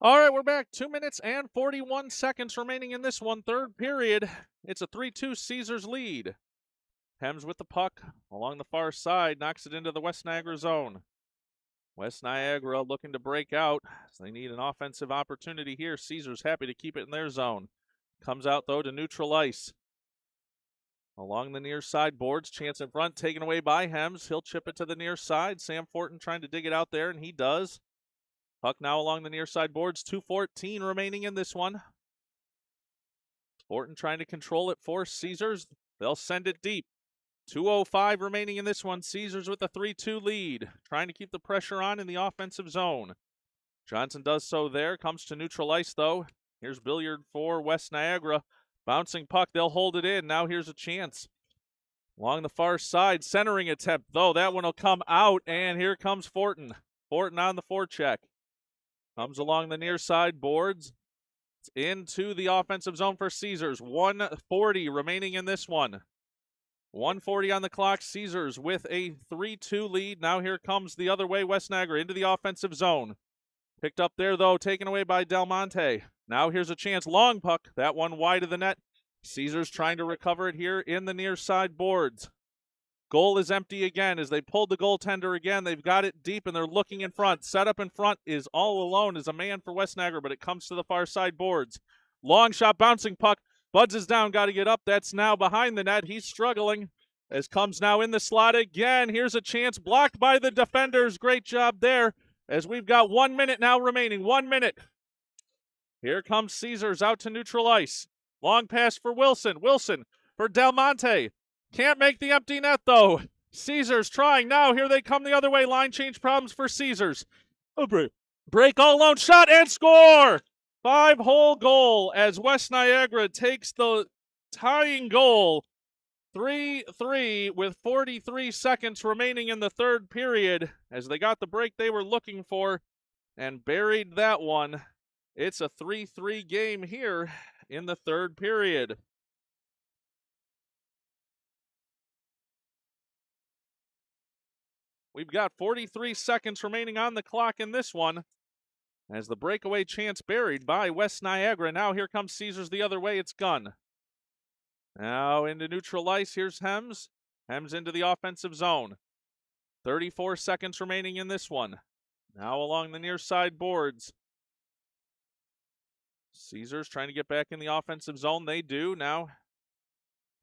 All right, we're back. 2 minutes and 41 seconds remaining in this one. Third period. It's a 3-2 Caesars lead. Hems with the puck along the far side, knocks it into the West Niagara zone. West Niagara looking to break out. So they need an offensive opportunity here. Caesars happy to keep it in their zone. Comes out, though, to neutral ice. Along the near side boards, chance in front, taken away by Hems. He'll chip it to the near side. Sam Fortin trying to dig it out there, and he does. Puck now along the near side boards. 2:14 remaining in this one. Fortin trying to control it for Caesars. They'll send it deep. 2:05 remaining in this one. Caesars with a 3-2 lead. Trying to keep the pressure on in the offensive zone. Johnson does so there. Comes to neutral ice, though. Here's Billiard for West Niagara. Bouncing puck. They'll hold it in. Now here's a chance. Along the far side. Centering attempt, though. That one will come out. And here comes Fortin. Fortin on the forecheck. Comes along the near side boards. It's into the offensive zone for Caesars. 1:40 remaining in this one. 1:40 on the clock. Caesars with a 3-2 lead. Now here comes the other way. West Niagara into the offensive zone. Picked up there, though, taken away by Del Monte. Now here's a chance. Long puck. That one wide of the net. Caesars trying to recover it here in the near side boards. Goal is empty again as they pulled the goaltender again. They've got it deep, and they're looking in front. Set up in front is all alone as a man for West Niagara, but it comes to the far side boards. Long shot, bouncing puck. Buds is down, got to get up. That's now behind the net. He's struggling. As comes now in the slot again. Here's a chance blocked by the defenders. Great job there. As we've got 1 minute now remaining. 1 minute. Here comes Caesars out to neutral ice. Long pass for Wilson. Wilson for Del Monte. Can't make the empty net though. Caesars trying now. Here they come the other way. Line change problems for Caesars. A break all alone shot and score. 5-hole goal as West Niagara takes the tying goal. 3-3 with 43 seconds remaining in the third period as they got the break they were looking for and buried that one. It's a 3-3 game here in the third period. We've got 43 seconds remaining on the clock in this one as the breakaway chance buried by West Niagara. Now here comes Caesars the other way. It's Gunn. Now into neutral ice. Here's Hems. Hems into the offensive zone. 34 seconds remaining in this one. Now along the near side boards. Caesars trying to get back in the offensive zone. They do. Now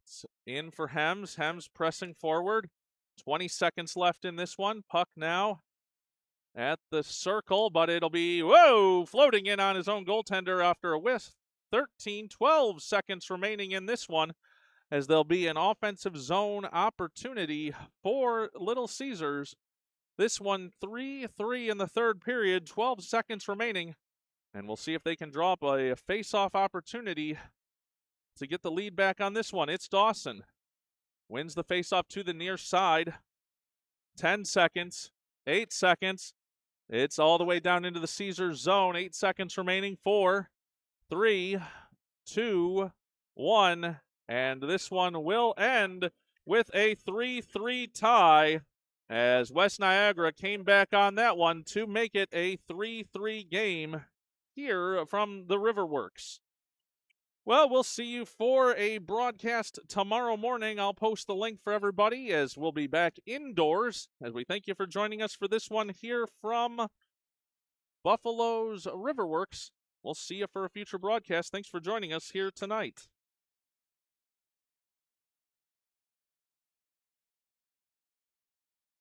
it's in for Hems. Hems pressing forward. 20 seconds left in this one. Puck now at the circle, but it'll be, floating in on his own goaltender after a whiff. 12 seconds remaining in this one as there'll be an offensive zone opportunity for Little Caesars. This one 3-3 in the third period, 12 seconds remaining, and we'll see if they can draw up a face-off opportunity to get the lead back on this one. It's Dawson. Wins the face-off to the near side. 10 seconds, 8 seconds. It's all the way down into the Caesars zone. 8 seconds remaining. 4, 3, 2, 1. And this one will end with a 3-3 tie as West Niagara came back on that one to make it a 3-3 game here from the Riverworks. Well, we'll see you for a broadcast tomorrow morning. I'll post the link for everybody as we'll be back indoors. As we thank you for joining us for this one here from Buffalo's Riverworks. We'll see you for a future broadcast. Thanks for joining us here tonight.